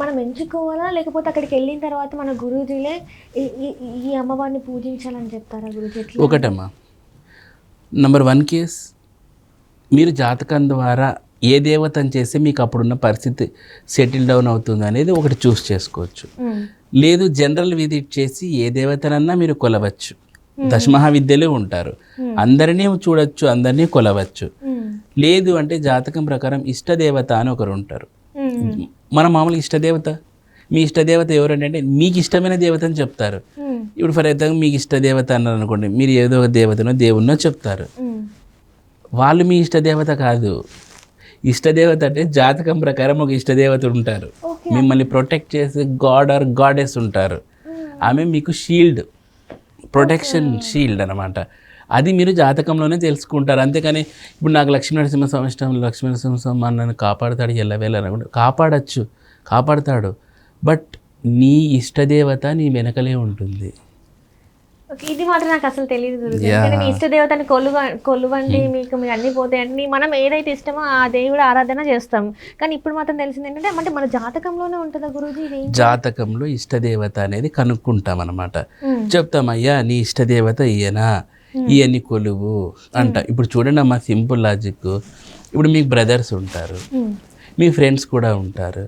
మనం ఎంచుకోవాలా, లేకపోతే అక్కడికి వెళ్ళిన తర్వాత మన గురూజీలే ఈ అమ్మవారిని పూజించాలని చెప్తారా గురూజీ? ఒకటమ్మా, నెంబర్ 1 కేస్ మీరు జాతకం ద్వారా ఏ దేవతను చేస్తే మీకు అప్పుడున్న పరిస్థితి సెటిల్ డౌన్ అవుతుంది అనేది ఒకటి చూస్ చేసుకోవచ్చు. లేదు జనరల్ విజిట్ చేసి ఏ దేవతనన్నా మీరు కొలవచ్చు. దశమహావిద్యలు ఉంటారు, అందరినీ చూడొచ్చు, అందరినీ కొలవచ్చు. లేదు అంటే జాతకం ప్రకారం ఇష్టదేవత అని ఒకరు ఉంటారు. మన మామూలు ఇష్టదేవత, మీ ఇష్టదేవత ఎవరంటే మీకు ఇష్టమైన దేవత అని చెప్తారు. ఇప్పుడు ఫర్ ఎగ్జాంపుల్ మీకు ఇష్టదేవత అన్నారు అనుకోండి, మీరు ఏదో ఒక దేవతనో దేవుణ్ణో చెప్తారు. వాళ్ళు మీ ఇష్టదేవత కాదు. ఇష్టదేవత అంటే జాతకం ప్రకారం ఒక ఇష్టదేవత ఉంటారు, మిమ్మల్ని ప్రొటెక్ట్ చేసే గాడ్ ఆర్ గాడెస్ ఉంటారు. ఆమె మీకు షీల్డ్, ప్రొటెక్షన్ షీల్డ్ అనమాట. అది మీరు జాతకంలోనే తెలుసుకుంటారు. అంతేకాని ఇప్పుడు నాకు లక్ష్మీనరసింహస్వామి ఇష్టం, లక్ష్మీనరసింహస్వామి నన్ను కాపాడుతాడు ఎల్లవేళ కాపాడచ్చు, కాపాడుతాడు. బట్ నీ ఇష్టదేవత నీ వెనకలే ఉంటుంది. ఇది మాత్రం నాకు అసలు తెలియదు గురుజీ. మీ ఇష్టదేవతని కొలువండి, మీకు అన్ని పోతాయండి, మనం ఏదైతే ఇష్టమో ఆ దేవుడు ఆరాధన చేస్తాం. కానీ ఇప్పుడు మాత్రం తెలిసింది ఏంటంటే అంటే మన జాతకంలోనే ఉంటుందా గురూజీ? జాతకంలో ఇష్టదేవత అనేది కనుక్కుంటాం అనమాట. చెప్తాం, అయ్యా నీ ఇష్టదేవత ఈయనా, ఈయన్ని కొలువు అంట. ఇప్పుడు చూడండి అమ్మా, సింపుల్ లాజిక్. ఇప్పుడు మీకు బ్రదర్స్ ఉంటారు, మీ ఫ్రెండ్స్ కూడా ఉంటారు,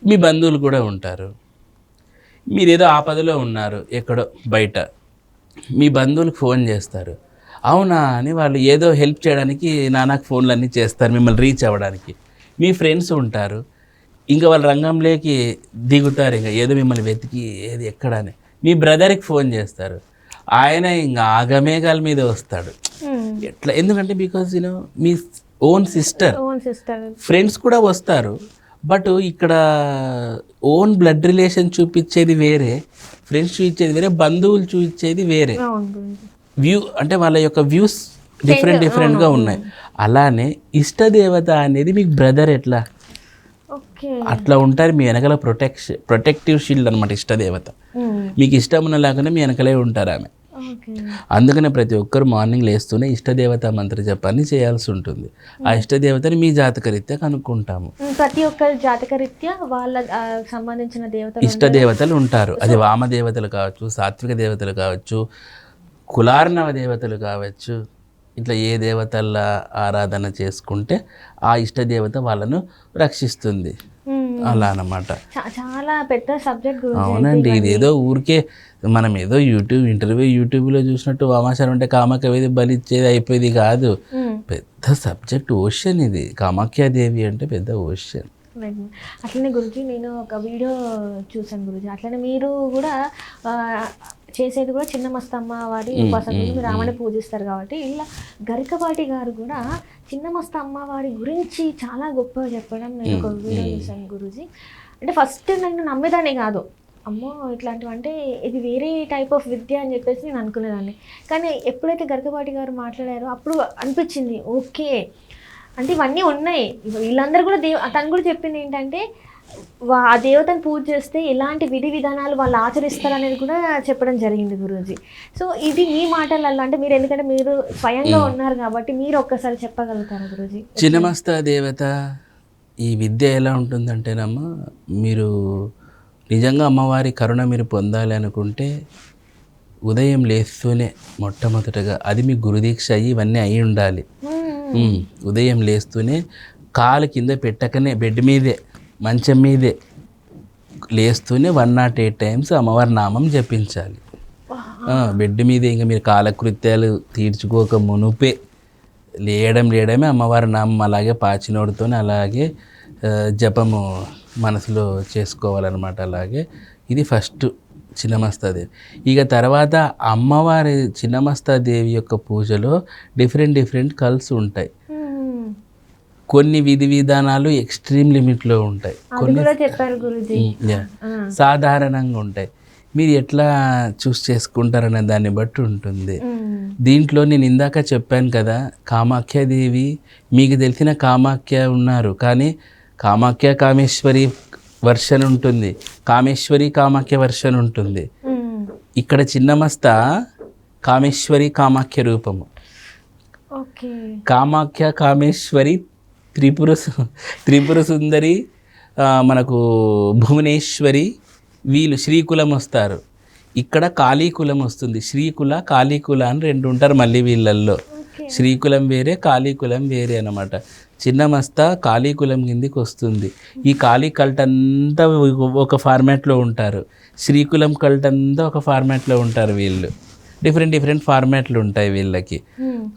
మీ బంధువులు కూడా ఉంటారు. మీరు ఏదో ఆపదలో ఉన్నారు ఎక్కడో బయట, మీ బంధువులకు ఫోన్ చేస్తారు, అవునా అని వాళ్ళు ఏదో హెల్ప్ చేయడానికి నాకు ఫోన్లు అన్నీ చేస్తారు మిమ్మల్ని రీచ్ అవ్వడానికి. మీ ఫ్రెండ్స్ ఉంటారు, ఇంకా వాళ్ళ రంగంలోకి దిగుతారు, ఇంకా ఏదో మిమ్మల్ని వెతికి ఏది ఎక్కడ అని. మీ బ్రదర్కి ఫోన్ చేస్తారు, ఆయన ఇంకా ఆగమేఘాల మీద వస్తాడు. ఎట్లా? ఎందుకంటే because me own sister. Friends కూడా వస్తారు, బట్ ఇక్కడ ఓన్ బ్లడ్ రిలేషన్ చూపించేది వేరే, ఫ్రెండ్స్ చూపించేది వేరే, బంధువులు చూపించేది వేరే. వ్యూ అంటే వాళ్ళ యొక్క వ్యూస్ డిఫరెంట్గా ఉన్నాయి. అలానే ఇష్టదేవత అనేది మీకు బ్రదర్ ఎట్లా అట్లా ఉంటారు, మీ వెనకాల ప్రొటెక్టివ్ షీల్డ్ అనమాట ఇష్టదేవత. మీకు ఇష్టం ఉన్న లేకుండా మీ వెనకలే ఉంటారు ఆమె. అందుకనే ప్రతి ఒక్కరు మార్నింగ్ లేస్తూనే ఇష్టదేవత మంత్ర జపాన్ని చేయాల్సి ఉంటుంది. ఆ ఇష్టదేవతని మీ జాతకరీత్యా కనుక్కుంటాము. ప్రతి ఒక్కరి జాతకరీత్యా వాళ్ళ సంబంధించిన దేవతలు ఇష్టదేవతలు ఉంటారు. అది వామదేవతలు కావచ్చు, సాత్విక దేవతలు కావచ్చు, కులార్ణవ దేవతలు కావచ్చు. ఇట్లా ఏ దేవతల ఆరాధన చేసుకుంటే ఆ ఇష్టదేవత వాళ్ళను రక్షిస్తుంది. అలా అన్నమాట. చాలా పెద్ద సబ్జెక్ట్. అవునండి, ఇదేదో ఊరికే మనం ఏదో యూట్యూబ్లో చూసినట్టు వామాచారం అంటే కామాఖ్య బలిచ్చేది అయిపోయేది కాదు. పెద్ద సబ్జెక్ట్, ఓషన్ ఇది. కామాఖ్యాదేవి అంటే పెద్ద ఓషన్. అట్లనే గురుజీ నేను ఒక వీడియో చూసాను గురుజీ, అట్లనే మీరు కూడా చేసేది కూడా చిన్న మస్తమ్మ వారి ఉపాసకులు, మీరు ఆమెను పూజిస్తారు కాబట్టి ఇలా గరికపాటి గారు కూడా చిన్న మస్తమ్మ వారి గురించి చాలా గొప్పగా చెప్పడం నేను ఒక వీడియో చూసాను గురూజీ. అంటే ఫస్ట్ నేను నమ్మేదాన్ని కాదు, అమ్మో ఇట్లాంటివి అంటే ఇది వేరే టైప్ ఆఫ్ విద్య అని చెప్పేసి నేను అనుకునేదాన్ని. కానీ ఎప్పుడైతే గరికపాటి గారు మాట్లాడారో అప్పుడు అనిపించింది, ఓకే అంటే ఇవన్నీ ఉన్నాయి. వీళ్ళందరూ కూడా తను కూడా చెప్పింది ఏంటంటే ఆ దేవతను పూజ చేస్తే ఎలాంటి విధి విధానాలు వాళ్ళు ఆచరిస్తారు అనేది కూడా చెప్పడం జరిగింది గురూజీ. సో ఇది మీ మాటలలో అంటే మీరు, ఎందుకంటే మీరు స్వయంగా ఉన్నారు కాబట్టి మీరు ఒక్కసారి చెప్పగలుగుతారా గురూజీ? చిన్నమస్తా దేవత ఈ విద్య ఎలా ఉంటుందంటేనమ్మా, మీరు నిజంగా అమ్మవారి కరుణ మీరు పొందాలి అనుకుంటే ఉదయం లేస్తూనే మొట్టమొదటగా, అది మీ గురుదీక్ష అయ్యి ఇవన్నీ అయి ఉండాలి. ఉదయం లేస్తూనే కాలు కింద పెట్టకనే బెడ్ మీదే మంచం మీదే లేస్తూనే 108 టైమ్స్ అమ్మవారి నామం జపించాలి. బెడ్ మీదే ఇంకా మీరు కాలకృత్యాలు తీర్చుకోక మునుపే లేయడమే అమ్మవారి నామం అలాగే పాచినోడుతో అలాగే జపము మనసులో చేసుకోవాలన్నమాట. అలాగే ఇది ఫస్ట్ చిన్నమస్తాదేవి. ఇక తర్వాత అమ్మవారి చిన్నమస్తాదేవి యొక్క పూజలో డిఫరెంట్ కల్స్ ఉంటాయి. కొన్ని విధి విధానాలు ఎక్స్ట్రీమ్ లిమిట్లో ఉంటాయి, కొన్ని సాధారణంగా ఉంటాయి. మీరు ఎట్లా చూస్ చేసుకుంటారనే దాన్ని బట్టి ఉంటుంది. దీంట్లో నేను ఇందాక చెప్పాను కదా, కామాఖ్యాదేవి మీకు తెలిసిన కామాఖ్య ఉన్నారు, కానీ కామాఖ్య కామేశ్వరి వర్షన్ ఉంటుంది, కామేశ్వరి కామాఖ్య వర్షన్ ఉంటుంది. ఇక్కడ చిన్నమస్త కామేశ్వరి కామాఖ్య రూపము. ఓకే. కామాఖ్య, కామేశ్వరి, త్రిపుర సుందరి, మనకు భువనేశ్వరి, వీళ్ళు శ్రీకులం వస్తారు. ఇక్కడ కాళీకులం వస్తుంది. శ్రీకుల, కాళీకుల అని రెండు ఉంటారు మళ్ళీ వీళ్ళల్లో. శ్రీకులం వేరే, కాళీకులం వేరే అనమాట. చిన్నమస్త కాళీకులం కిందికి వస్తుంది. ఈ కాళీ కల్ట్ అంతా ఒక ఫార్మాట్లో ఉంటారు, శ్రీకులం కల్ట్ అంతా ఒక ఫార్మాట్లో ఉంటారు. వీళ్ళు డిఫరెంట్ ఫార్మాట్లు ఉంటాయి వీళ్ళకి.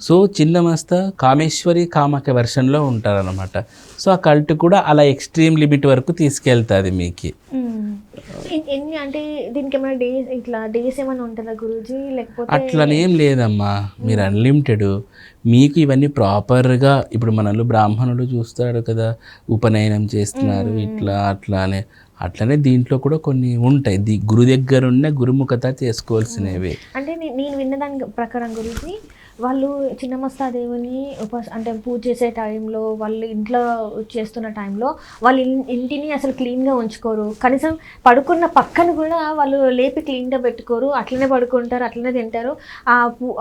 సో చిన్నమస్త కామేశ్వరి కామాఖ్య వెర్షన్లో ఉంటారనమాట. సో ఆ కల్ట్ కూడా అలా ఎక్స్ట్రీమ్ లిమిట్ వరకు తీసుకెళ్తుంది మీకు. ఎన్ని అంటే దీనికి ఏమైనా డేస్ ఏమైనా ఉంటుందా గురూజీ, లేకపోతే? అట్లనేం లేదమ్మా, మీరు అన్లిమిటెడ్. మీకు ఇవన్నీ ప్రాపర్గా ఇప్పుడు మనలో బ్రాహ్మణులు చూస్తారు కదా, ఉపనయనం చేస్తున్నారు ఇట్లా అట్లనే దీంట్లో కూడా కొన్ని ఉంటాయి. గురు దగ్గర ఉన్న గురుముఖత చేసుకోవాల్సినవి. అంటే నేను విన్నదాని ప్రకారం గురించి వాళ్ళు చిన్నమస్తాదేవిని అంటే పూజ చేసే టైంలో, వాళ్ళు ఇంట్లో చేస్తున్న టైంలో వాళ్ళు ఇంటిని అసలు క్లీన్గా ఉంచుకోరు. కనీసం పడుకున్న పక్కన కూడా వాళ్ళు లేపి క్లీన్గా పెట్టుకోరు. అట్లనే పడుకుంటారు, అట్లనే తింటారు.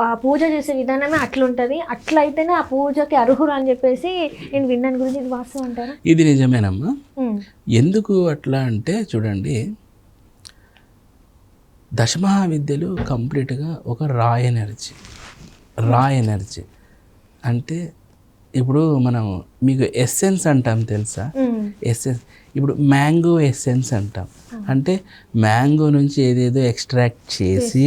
ఆ పూజ చేసే విధానమే అట్లుంటుంది. అట్లయితేనే ఆ పూజకి అర్హులు అని చెప్పేసి నేను విన్నాను గురించి. ఇది వాస్తవం అంటారా? ఇది నిజమేనమ్మా. ఎందుకు అట్లా అంటే చూడండి, దశమహావిద్యలు కంప్లీట్గా ఒక రా ఎనర్జీ అంటే ఇప్పుడు మనం మీకు ఎస్సెన్స్ అంటాం తెలుసా? ఎస్సెన్స్ ఇప్పుడు మ్యాంగో ఎస్సెన్స్ అంటాం. అంటే మ్యాంగో నుంచి ఏదేదో ఎక్స్ట్రాక్ట్ చేసి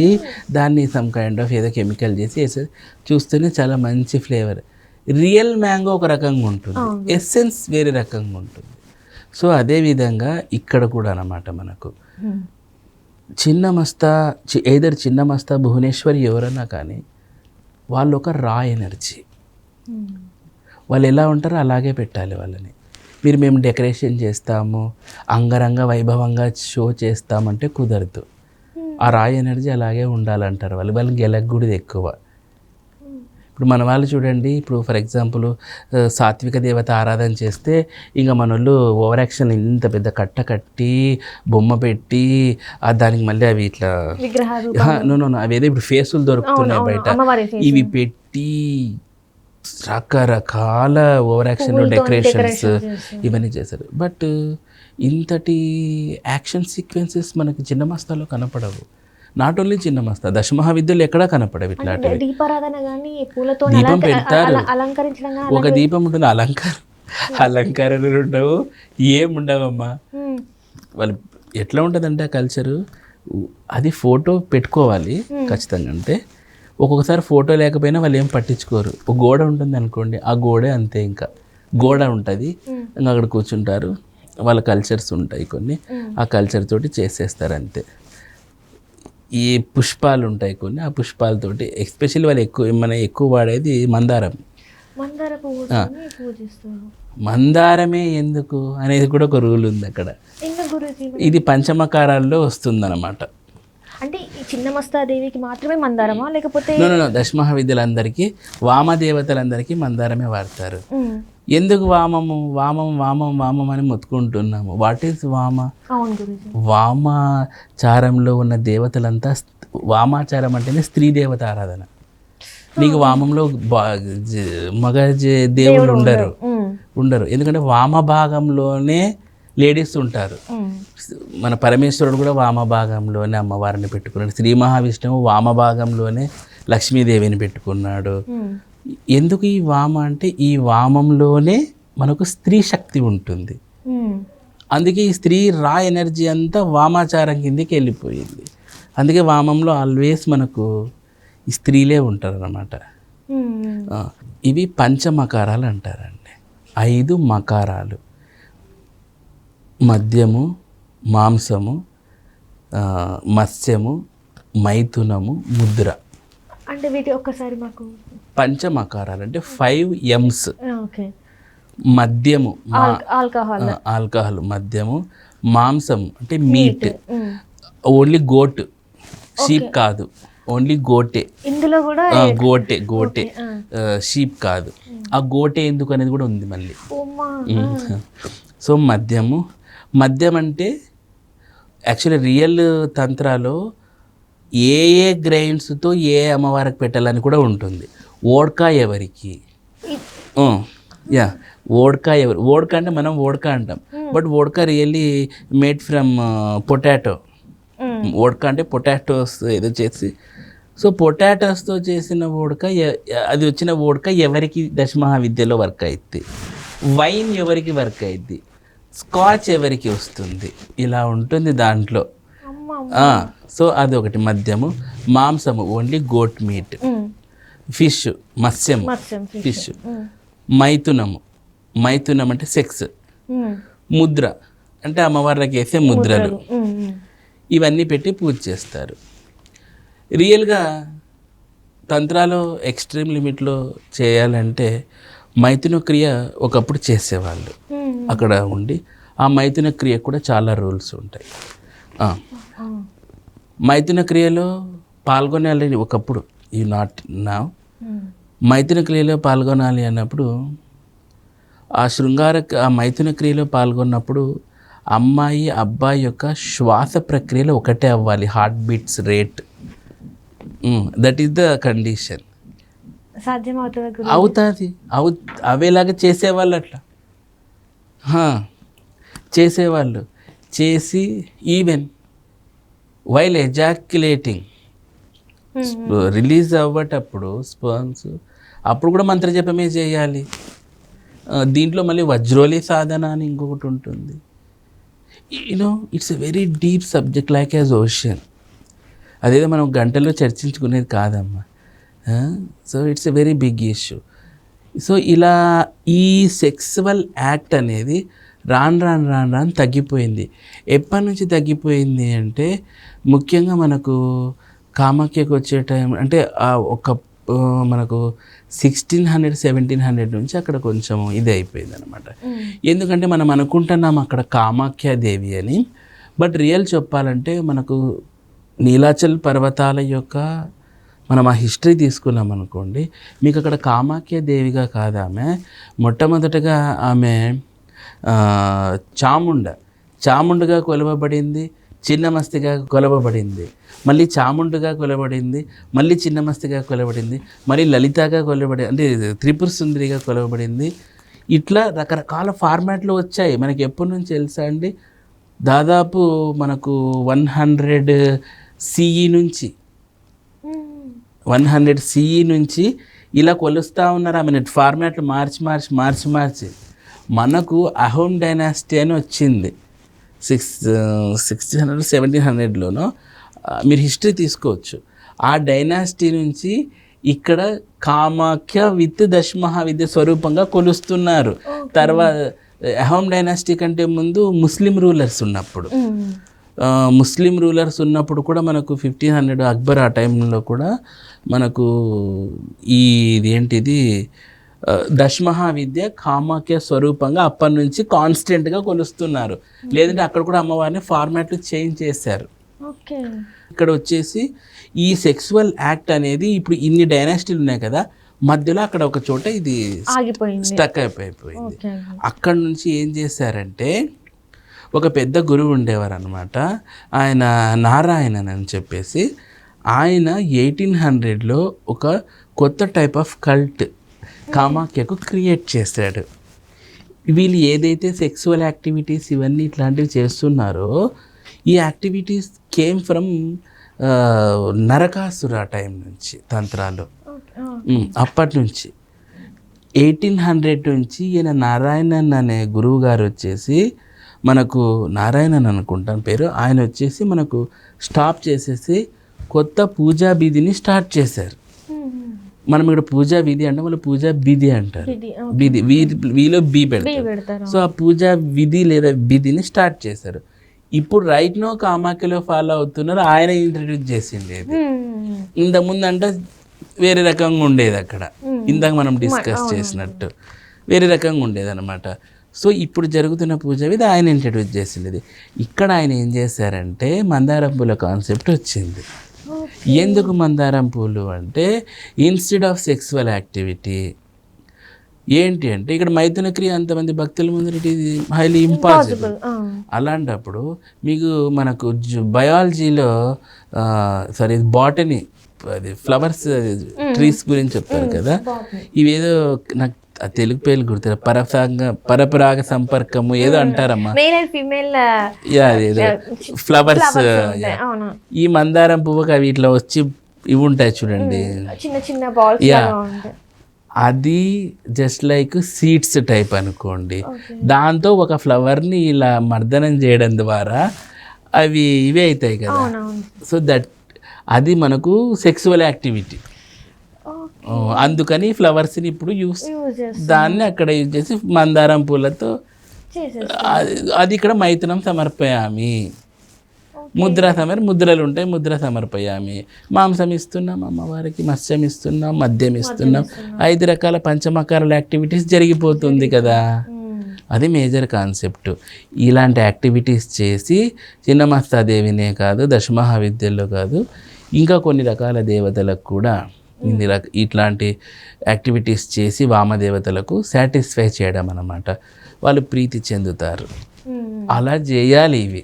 దాన్ని సమ్ కైండ్ ఆఫ్ ఏదో కెమికల్ చేసి చూస్తేనే చాలా మంచి ఫ్లేవర్. రియల్ మ్యాంగో ఒక రకంగా ఉంటుంది, ఎస్సెన్స్ వేరే రకంగా ఉంటుంది. సో అదేవిధంగా ఇక్కడ కూడా అన్నమాట మనకు చిన్నమస్త భువనేశ్వరి ఎవరన్నా కానీ వాళ్ళు ఒక రా ఎనర్జీ. వాళ్ళు ఎలా ఉంటారో అలాగే పెట్టాలి వాళ్ళని. మేము డెకరేషన్ చేస్తాము, అంగరంగ వైభవంగా షో చేస్తామంటే కుదరదు. ఆ రా ఎనర్జీ అలాగే ఉండాలంటారు వాళ్ళకి గెలగూడదు ఎక్కువ. ఇప్పుడు మన వాళ్ళు చూడండి, ఇప్పుడు ఫర్ ఎగ్జాంపుల్ సాత్విక దేవత ఆరాధన చేస్తే ఇంకా మన వాళ్ళు ఓవర్ యాక్షన్ ఇంత పెద్ద కట్ట కట్టి బొమ్మ పెట్టి దానికి మళ్ళీ అవి ఇట్లా అవేదో ఇప్పుడు ఫేసులు దొరుకుతున్నాయి బయట, ఇవి పెట్టి రకరకాల ఓవర్ యాక్షన్ డెకరేషన్స్ ఇవన్నీ చేశారు. బట్ ఇంతటి యాక్షన్ సీక్వెన్సెస్ మనకి చిన్నమస్తాలో కనపడవు. నాట్ ఓన్లీ చిన్నమస్త, దశమహావిద్యలు ఎక్కడా కనపడవు ఇట్లాంటివి. దీపం పెడతారు, ఒక దీపం ఉంటుంది, అలంకారాలు ఉండవు, ఏముండవమ్మా. వాళ్ళు ఎట్లా ఉంటుందంటే ఆ కల్చరు, అది ఫోటో పెట్టుకోవాలి ఖచ్చితంగా. అంటే ఒక్కొక్కసారి ఫోటో లేకపోయినా వాళ్ళు ఏం పట్టించుకోరు. ఒక గోడ ఉంటుంది అనుకోండి, ఆ గోడే అంతే, ఇంకా గోడ ఉంటుంది, ఇంకా అక్కడ కూర్చుంటారు. వాళ్ళ కల్చర్స్ ఉంటాయి కొన్ని, ఆ కల్చర్ తోటి చేసేస్తారు అంతే. ఈ పుష్పాలు ఉంటాయి కొన్ని, ఆ పుష్పాలతోటి ఎస్పెషల్లీ వాళ్ళు ఎక్కువ వాడేది మందారం. మందారమే ఎందుకు అనేది కూడా ఒక రూల్ ఉంది అక్కడ. ఇది పంచమకారాల్లో వస్తుందన్నమాట. అంటే ఈ చిన్నమస్తాదేవికి మాత్రమే మందారమా, లేకపోతే దశమహావిద్యలందరికీ, వామదేవతలందరికీ మందారమే వాడతారు. ఎందుకు వామం అని మొత్తుకుంటున్నాము? వాట్ ఈస్ వామ? వామాచారంలో ఉన్న దేవతలంతా, వామాచారం అంటేనే స్త్రీ దేవత ఆరాధన. నీకు వామంలో మగ దేవుళ్ళు ఉండరు. ఎందుకంటే వామ భాగంలోనే లేడీస్ ఉంటారు. మన పరమేశ్వరుడు కూడా వామ భాగంలోనే అమ్మవారిని పెట్టుకున్నాడు. శ్రీ మహావిష్ణువు వామ భాగంలోనే లక్ష్మీదేవిని పెట్టుకున్నాడు. ఎందుకు ఈ వామ అంటే, ఈ వామంలోనే మనకు స్త్రీ శక్తి ఉంటుంది. అందుకే ఈ స్త్రీ రా ఎనర్జీ అంతా వామాచారం కిందకి వెళ్ళిపోయింది. అందుకే వామంలో ఆల్వేస్ మనకు ఈ స్త్రీలే ఉంటారు అన్నమాట. ఇవి పంచమకారాలు అంటారండి. 5 మకారాలు: మద్యము, మాంసము, మత్స్యము, మైథునము, ముద్ర. అంటే వీటి ఒక్కసారి మాకు పంచమకారాలు అంటే 5 M's. మద్యము, ఆల్కహాల్, మద్యము. మాంసం అంటే మీట్, ఓన్లీ గోట్, షీప్ కాదు, ఓన్లీ గోటే. ఇందులో కూడా గోటే, షీప్ కాదు. ఆ గోటే ఎందుకు అనేది కూడా ఉంది మళ్ళీ. సో మద్యం అంటే యాక్చువల్లీ రియల్ తంత్రాలో ఏ ఏ గ్రెయిన్స్తో ఏ అమ్మవారికి పెట్టాలని కూడా ఉంటుంది. ఓడ్కా ఎవరికి, యా ఓడ్కా ఎవరు, ఓడ్కా అంటే మనం ఓడ్కా అంటాం, but ఓడ్కా really made from potato. ఓడ్కా అంటే పొటాటోస్ ఏదో చేసి, సో పొటాటోస్తో చేసిన ఓడ్కా, అది వచ్చిన ఓడ్కా ఎవరికి దశమహావిద్యలో వర్క్ అయింది, వైన్ ఎవరికి వర్క్ అయింది, స్కాచ్ ఎవరికి వస్తుంది, ఇలా ఉంటుంది దాంట్లో. సో అదొకటి. మద్యము, మాంసము ఓన్లీ గోట్ మీట్, ఫిష్ మత్స్యము ఫిష్, మైథునము, మైథునం అంటే సెక్స్, ముద్ర అంటే అమ్మవార్లకు వేసే ముద్రలు, ఇవన్నీ పెట్టి పూజ చేస్తారు. రియల్గా తంత్రాలో ఎక్స్ట్రీమ్ లిమిట్లో చేయాలంటే మైథున క్రియ ఒకప్పుడు చేసేవాళ్ళు అక్కడ ఉండి. ఆ మైథున క్రియ కూడా చాలా రూల్స్ ఉంటాయి. మైథున క్రియలో పాల్గొనాలని ఒకప్పుడు, ఈ నాట్ నా మైథున క్రియలో పాల్గొనాలి అన్నప్పుడు, ఆ మైథున క్రియలో పాల్గొన్నప్పుడు అమ్మాయి అబ్బాయి యొక్క శ్వాస ప్రక్రియలో ఒకటే అవ్వాలి, heart beats rate, that is the condition. అవుతుంది, అవేలాగా చేసేవాళ్ళు, అట్లా చేసేవాళ్ళు. చేసి ఈవెన్ వైల్ ఎజాక్యులేటింగ్, రిలీజ్ అవ్వటప్పుడు స్పర్మ్స్, అప్పుడు కూడా మంత్రజపమే చేయాలి. దీంట్లో మళ్ళీ వజ్రోలి సాధన అని ఇంకొకటి ఉంటుంది. It's a very deep subject, like as ocean. అదేదో మనం గంటల్లో చర్చించుకునేది కాదమ్మా. So it's a very big issue. So ఇలా ఈ సెక్సువల్ యాక్ట్ అనేది రాను తగ్గిపోయింది. ఎప్పటి నుంచి తగ్గిపోయింది అంటే, ముఖ్యంగా మనకు కామాఖ్యకు వచ్చే టైం అంటే మనకు 1600 1700 నుంచి అక్కడ కొంచెం ఇది అయిపోయింది అనమాట. ఎందుకంటే మనం అనుకుంటున్నాం అక్కడ కామాఖ్యాదేవి అని, బట్ రియల్ చెప్పాలంటే మనకు నీలాచల్ పర్వతాల యొక్క మనం ఆ హిస్టరీ తీసుకున్నాం అనుకోండి, మీకు అక్కడ కామాఖ్యాదేవిగా కాదు ఆమె. మొట్టమొదటగా ఆమె చాముండుగా కొలవబడింది, చిన్నమస్తిగా కొలవబడింది, మళ్ళీ చాముండుగా కొలవబడింది, మళ్ళీ చిన్నమస్తిగా కొలవబడింది, మళ్ళీ లలితగా కొలవబడి, అంటే త్రిపుర సుందరిగా కొలవబడింది. ఇట్లా రకరకాల ఫార్మాట్లు వచ్చాయి. మనకి ఎప్పటి నుంచి తెలుసా అండి, దాదాపు మనకు 100 CE నుంచి 100 CE నుంచి ఇలా కొలుస్తూ ఉన్నారు. ఆమె ఫార్మాట్లు మార్చి మనకు అహోమ్ డైనాసిటీ అని వచ్చింది 1600 1700లోనో. మీరు హిస్టరీ తీసుకోవచ్చు. ఆ డైనాసిటీ నుంచి ఇక్కడ కామాఖ్య విత్ దశమహావిద్య స్వరూపంగా కొలుస్తున్నారు. తర్వాత అహోమ్ డైనాసిటీ కంటే ముందు ముస్లిం రూలర్స్ ఉన్నప్పుడు కూడా మనకు 1500 అక్బర్ ఆ టైంలో కూడా మనకు ఏంటిది దశమహావిద్య కామాఖ్య స్వరూపంగా అప్పటి నుంచి కాన్స్టెంట్గా కొలుస్తున్నారు. లేదంటే అక్కడ కూడా అమ్మవారిని ఫార్మాట్లు చేంజ్ చేశారు. ఇక్కడ వచ్చేసి ఈ సెక్సువల్ యాక్ట్ అనేది ఇప్పుడు ఇన్ని డైనాసిటీలు ఉన్నాయి కదా, మధ్యలో అక్కడ ఒక చోట ఇది స్టక్ అయిపోయింది. అక్కడ నుంచి ఏం చేశారంటే, ఒక పెద్ద గురువు ఉండేవారు అనమాట, ఆయన నారాయణన్ అని చెప్పేసి. ఆయన 1800లో ఒక కొత్త టైప్ ఆఫ్ కల్ట్ కామాఖ్యకు క్రియేట్ చేశాడు. వీళ్ళు ఏదైతే సెక్సువల్ యాక్టివిటీస్ ఇవన్నీ ఇట్లాంటివి చేస్తున్నారో, ఈ activities came from Narakasura time నుంచి, తంత్రాలు అప్పటి నుంచి 1800 నుంచి ఈయన నారాయణన్ అనే గురువు గారు వచ్చేసి, మనకు నారాయణన్ అనుకుంటాను పేరు, ఆయన వచ్చేసి మనకు స్టాప్ చేసేసి కొత్త పూజా విధిని స్టార్ట్ చేశారు. మనం ఇక్కడ పూజా విధి అంటే వాళ్ళు పూజా విధి అంటారు, విధి వీలో బీ పెడతారు. సో ఆ పూజా విధి లేదా విధిని స్టార్ట్ చేశారు. ఇప్పుడు రైట్ నో కామాఖ్యలో ఫాలో అవుతున్నారు. ఆయన ఇంట్రడ్యూస్ చేసింది. ఇంతకుముందు అంటే వేరే రకంగా ఉండేది అక్కడ, ఇందాక మనం డిస్కస్ చేసినట్టు వేరే రకంగా ఉండేది అనమాట. సో ఇప్పుడు జరుగుతున్న పూజ విధి ఆయన ఇంట్రడ్యూస్ చేసింది. ఇక్కడ ఆయన ఏం చేశారంటే మందారం పూల కాన్సెప్ట్ వచ్చింది. ఎందుకు మందారం పూలు అంటే, ఇన్స్టెడ్ ఆఫ్ సెక్సువల్ యాక్టివిటీ ఏంటి అంటే ఇక్కడ మైథున క్రియ అంతమంది భక్తుల ముందు ఇట్ ఈజ్ హైలీ ఇంపాసిబుల్. అలాంటప్పుడు మీకు మనకు బయాలజీలో సారీ బాటనీ అది ఫ్లవర్స్ ట్రీస్ గురించి చెప్తారు కదా, ఇవేదో నాకు ఆ తెలుగు పేర్లు గుర్తు పరపరాగ సంపర్కము ఏదో అంటారమ్మా, అదేదో ఫ్లవర్స్. ఈ మందారం పువ్వుకి అవి ఇట్లా వచ్చి ఇవి ఉంటాయి చూడండి, చిన్న చిన్న బాల్స్. అది జస్ట్ లైక్ సీడ్స్ టైప్ అనుకోండి. దాంతో ఒక ఫ్లవర్ని ఇలా మర్దనం చేయడం ద్వారా అవి ఇవే అవుతాయి కదా. సో దట్ అది మనకు సెక్సువల్ యాక్టివిటీ. అందుకని ఫ్లవర్స్ని ఇప్పుడు దాన్ని అక్కడ యూజ్ చేసి మందారం పూలతో అది ఇక్కడ మైథునం సమర్పయామి. ముద్రలు ఉంటాయి, ముద్ర సమర్పయామి. మాంసం ఇస్తున్నాం అమ్మవారికి, మత్స్యం ఇస్తున్నాం, మద్యం ఇస్తున్నాం, 5 రకాల పంచమకారాల యాక్టివిటీస్ జరిగిపోతుంది కదా. అది మేజర్ కాన్సెప్ట్. ఇలాంటి యాక్టివిటీస్ చేసి చిన్నమస్తాదేవినే కాదు, దశమహావిద్యల్లో కాదు, ఇంకా కొన్ని రకాల దేవతలకు కూడా ఇట్లాంటి యాక్టివిటీస్ చేసి వామదేవతలకు సాటిస్ఫై చేయడం అన్నమాట. వాళ్ళు ప్రీతి చెందుతారు. అలా చేయాలి ఇవి.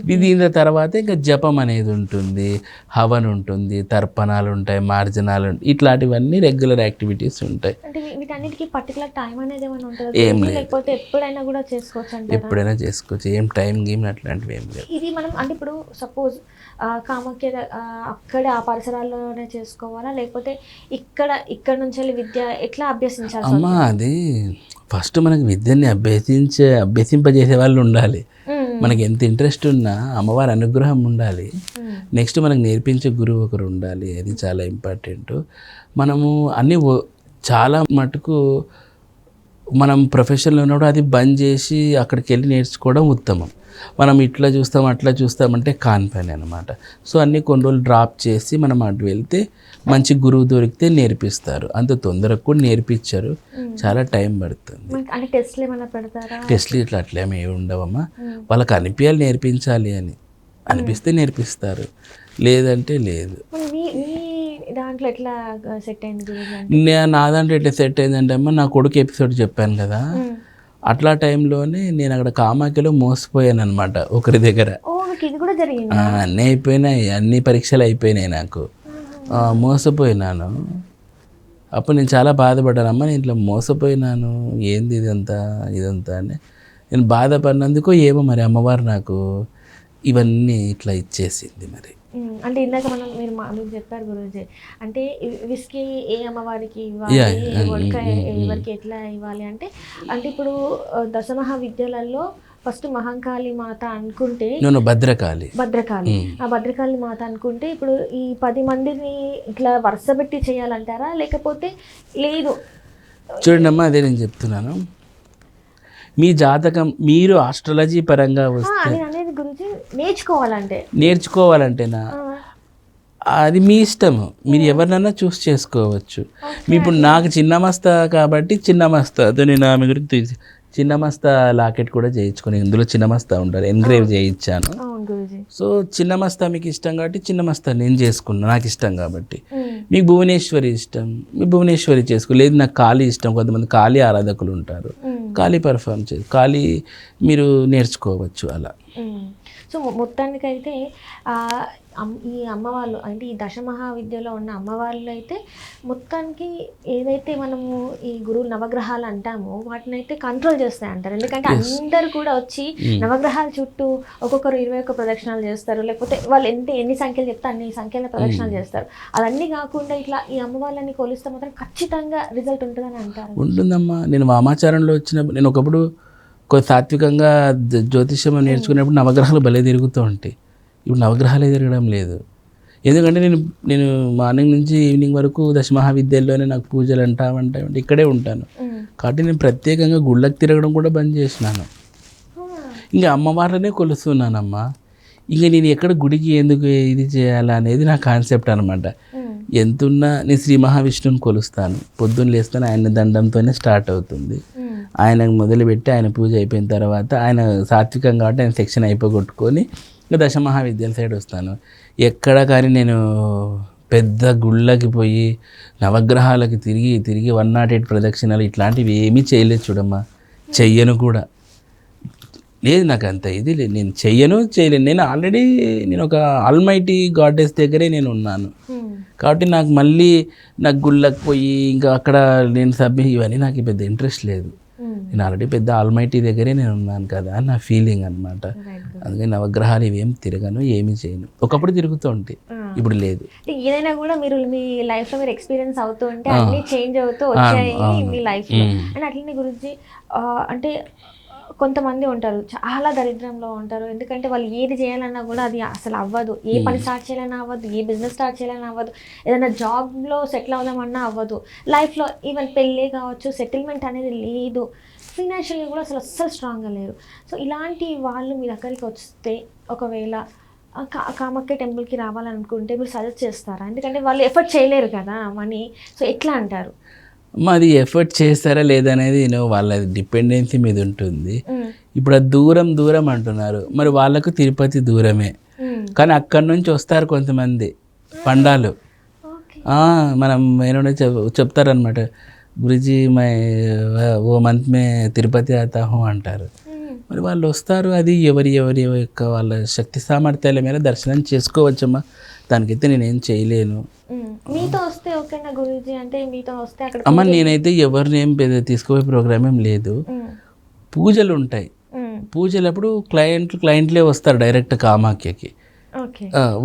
దీని తర్వాత ఇంకా జపం అనేది ఉంటుంది, హవన్ ఉంటుంది, తర్పణాలు ఉంటాయి, మార్జనాలు ఉంటాయి, ఇట్లాంటివన్నీ రెగ్యులర్ యాక్టివిటీస్ ఉంటాయి. ఏం లేదు, ఎప్పుడైనా కూడా చేసుకోవచ్చు, ఎప్పుడైనా చేసుకోవచ్చు, ఏం టైం గేమ్ అట్లాంటివి ఏం లేదు. ఇది మనం అంటే ఇప్పుడు సపోజ్ కామాఖ్య అక్కడే ఆ పరిసరాల్లోనే చేసుకోవాలా, లేకపోతే ఇక్కడ నుంచి వెళ్ళి విద్య ఎట్లా అభ్యసించాలి? అమ్మా అది ఫస్ట్ మనకి విద్యని అభ్యసింపజేసే వాళ్ళు ఉండాలి. మనకి ఎంత ఇంట్రెస్ట్ ఉన్నా అమ్మవారి అనుగ్రహం ఉండాలి. నెక్స్ట్ మనకు నేర్పించే గురువు ఒకరు ఉండాలి, అది చాలా ఇంపార్టెంట్. మనము అన్నీ చాలా మటుకు మనం ప్రొఫెషన్లో ఉన్నప్పుడు అది బంద్ చేసి అక్కడికి వెళ్ళి నేర్చుకోవడం ఉత్తమం. మనం ఇట్లా చూస్తాం అట్లా చూస్తామంటే కాని పని అనమాట. సో అన్నీ కొన్ని రోజులు డ్రాప్ చేసి మనం అటు వెళ్తే మంచి గురువు దొరికితే నేర్పిస్తారు. అంత తొందరగా కూడా నేర్పించారు, చాలా టైం పడుతుంది. టెస్ట్లు ఇట్లా అట్లేమీ ఉండవమ్మా. వాళ్ళకి అనిపించాలి నేర్పించాలి అని, అనిపిస్తే నేర్పిస్తారు, లేదంటే లేదు. దాంట్లో ఎట్లా సెట్ అయింది? నా దాంట్లో ఎట్లా సెట్ అయిందంటే అమ్మ, నా కొడుకు ఎపిసోడ్ చెప్పాను కదా, అట్లా టైంలోనే నేను అక్కడ కామాఖ్యలో మోసపోయాను అనమాట ఒకరి దగ్గర. అన్నీ అయిపోయినాయి, అన్ని పరీక్షలు అయిపోయినాయి నాకు, మోసపోయినాను. అప్పుడు నేను చాలా బాధపడ్డాను, అమ్మ నేను ఇట్లా మోసపోయినాను, ఏంది ఇదంతా అని నేను బాధపడినందుకు ఏమో మరి అమ్మవారు నాకు ఇవన్నీ ఇట్లా ఇచ్చేసింది. మరి అంటే ఇందాక మీరు చెప్పారు గురూజీ, అంటే విస్కీ ఏ అమ్మవారికి ఇవ్వాలి, ఎవరికి ఎట్లా ఇవ్వాలి అంటే ఇప్పుడు 10 ఫస్ట్ మహాకాళి మాత అనుకుంటే భద్రకాళి ఆ భద్రకాళి మాత అనుకుంటే ఇప్పుడు ఈ 10 మందిని ఇట్లా వరుస పెట్టి చేయాలంటారా, లేకపోతే లేదు? చూడండి అమ్మా, అదే నేను చెప్తున్నాను. మీ జాతకం మీరు ఆస్ట్రాలజీ పరంగా వస్తే అనేది గురించి నేర్చుకోవాలంటేనా అది మీ ఇష్టము, మీరు ఎవరినైనా చూస్ చేసుకోవచ్చు. ఇప్పుడు నాకు చిన్నమస్తా కాబట్టి చిన్నమస్తాతో నేను ఆమె గురించి చిన్నమస్తా లాకెట్ కూడా చేయించుకొని ఇందులో చిన్నమస్తా ఉండాలి, ఎన్గ్రేవ్ చేయించాను. సో చిన్నమస్తా మీకు ఇష్టం కాబట్టి చిన్నమస్తా నేను చేసుకున్నాను, నాకు ఇష్టం కాబట్టి. మీకు భువనేశ్వరి ఇష్టం, మీ భువనేశ్వరి లేదు నాకు కాళీ ఇష్టం, కొంతమంది కాళీ ఆరాధకులు ఉంటారు, కాళీ పర్ఫామ్ కాళీ మీరు నేర్చుకోవచ్చు అలా. సో మొత్తానికైతే ఈ అమ్మవాళ్ళు అంటే ఈ దశమహావిద్యలో ఉన్న అమ్మవాళ్ళు అయితే మొత్తానికి ఏదైతే మనము ఈ గురువు నవగ్రహాలు అంటామో వాటిని అయితే కంట్రోల్ చేస్తాయి అంటారు. ఎందుకంటే అందరు కూడా వచ్చి నవగ్రహాల చుట్టూ ఒక్కొక్కరు 21 ప్రదక్షిణాలు చేస్తారు, లేకపోతే వాళ్ళు ఎన్ని సంఖ్యలు చెప్తే అన్ని సంఖ్యల ప్రదక్షిణాలు చేస్తారు. అవన్నీ కాకుండా ఇట్లా ఈ అమ్మవాళ్ళని కొలిస్తే మాత్రం ఖచ్చితంగా రిజల్ట్ ఉంటుందని అంటారు. ఉంటుందమ్మా. నేను వామాచారంలో వచ్చినప్పుడు నేను ఒకప్పుడు సాత్వికంగా జ్యోతిష్యం నేర్చుకునేప్పుడు నవగ్రహాలు భలే తిరుగుతూ ఉంటాయి. ఇప్పుడు నవగ్రహాలే తిరగడం లేదు. ఎందుకంటే నేను మార్నింగ్ నుంచి ఈవినింగ్ వరకు దశమహావిద్యల్లోనే నాకు పూజలు అంటామంటే ఇక్కడే ఉంటాను కాబట్టి నేను ప్రత్యేకంగా గుళ్ళకి తిరగడం కూడా బంద్ చేసినాను. ఇంకా అమ్మవారినే కొలుస్తున్నానమ్మా. ఇంకా నేను ఎక్కడ గుడికి ఎందుకు ఇది చేయాలా అనేది నా కాన్సెప్ట్ అనమాట. ఎంతున్నా నేను శ్రీ మహావిష్ణువుని కొలుస్తాను, పొద్దున్న లేస్తాను, ఆయన దండంతోనే స్టార్ట్ అవుతుంది. ఆయనకు మొదలుపెట్టి ఆయన పూజ అయిపోయిన తర్వాత ఆయన సాత్వికం కాబట్టి ఆయన సెక్షన్ అయిపోగొట్టుకొని ఇంకా దశమహావిద్యల సైడ్ వస్తాను. ఎక్కడ కానీ నేను పెద్ద గుళ్ళకి పోయి నవగ్రహాలకి తిరిగి తిరిగి 108 ప్రదక్షిణాలు ఇట్లాంటివి ఏమీ చేయలేదు చూడమ్మా. చెయ్యను కూడా లేదు, నాకు అంత ఇది లేదు, నేను చేయలేను. నేను ఆల్రెడీ నేను ఒక ఆల్మైటీ గాడెస్ దగ్గరే నేను ఉన్నాను కాబట్టి నాకు మళ్ళీ నాకు గుళ్ళకి పోయి ఇంకా అక్కడ నేను ఇవన్నీ నాకు పెద్ద ఇంట్రెస్ట్ లేదు. నేను ఆల్రెడీ పెద్ద ఆల్మైటీ దగ్గరే నేను ఉన్నాను కదా అని నా ఫీలింగ్ అనమాట. అందుకని నవగ్రహాలు ఇవేం తిరగను, ఏమి చేయను. ఒకప్పుడు తిరుగుతూ ఉంటాయి, ఇప్పుడు లేదు. ఏదైనా కూడా మీరు మీ లైఫ్ లో మీరు ఎక్స్పీరియన్స్ అవుతూ ఉంటే అన్ని చేంజ్ అవుతూ వచ్చాయి మీ లైఫ్ లో. అండ్ అట్లనే గురించి అంటే కొంతమంది ఉంటారు చాలా దరిద్రంలో ఉంటారు, ఎందుకంటే వాళ్ళు ఏది చేయాలన్నా కూడా అది అసలు అవ్వదు. ఏ పని స్టార్ట్ చేయాలన్నా అవ్వదు, ఏ బిజినెస్ స్టార్ట్ చేయాలన్నా అవ్వదు, ఏదైనా జాబ్లో సెటిల్ అవుదామన్నా అవ్వదు. లైఫ్లో ఈవెన్ పెళ్ళే కావచ్చు, సెటిల్మెంట్ అనేది లేదు, ఫైనాన్షియల్గా కూడా అస్సలు స్ట్రాంగ్గా లేరు. సో ఇలాంటి వాళ్ళు మీ దగ్గరికి వస్తే ఒకవేళ కామాఖ్య టెంపుల్కి రావాలనుకుంటే మీరు సజెస్ట్ చేస్తారా? ఎందుకంటే వాళ్ళు ఎఫర్ట్ చేయలేరు కదా మనీ, సో ఎట్లా అంటారు? మాది ఎఫర్ట్ చేస్తారా లేదనేది వాళ్ళ డిపెండెన్సీ మీద ఉంటుంది. ఇప్పుడు అది దూరం అంటున్నారు, మరి వాళ్ళకు తిరుపతి దూరమే, కానీ అక్కడి నుంచి వస్తారు కొంతమంది పండాలు. మనం ఏమైనా చెప్తారనమాట, గురుజీ ఓ మంత్ మే తిరుపతి ఆతా హూ అంటారు. మరి వాళ్ళు వస్తారు, అది ఎవరి యొక్క వాళ్ళ శక్తి సామర్థ్యాల మీద దర్శనం చేసుకోవచ్చమ్మా, దానికైతే నేనేం చేయలేను. మీతో వస్తే ఓకేనా గురూజీ? అంటే మీతో వస్తే అక్కడ అమ్మ నేనైతే ఎవరిని ఏం తీసుకుపోయే ప్రోగ్రామ్ ఏం లేదు. పూజలు ఉంటాయి, పూజలప్పుడు క్లయింట్లే వస్తారు డైరెక్ట్ కామాఖ్యకి.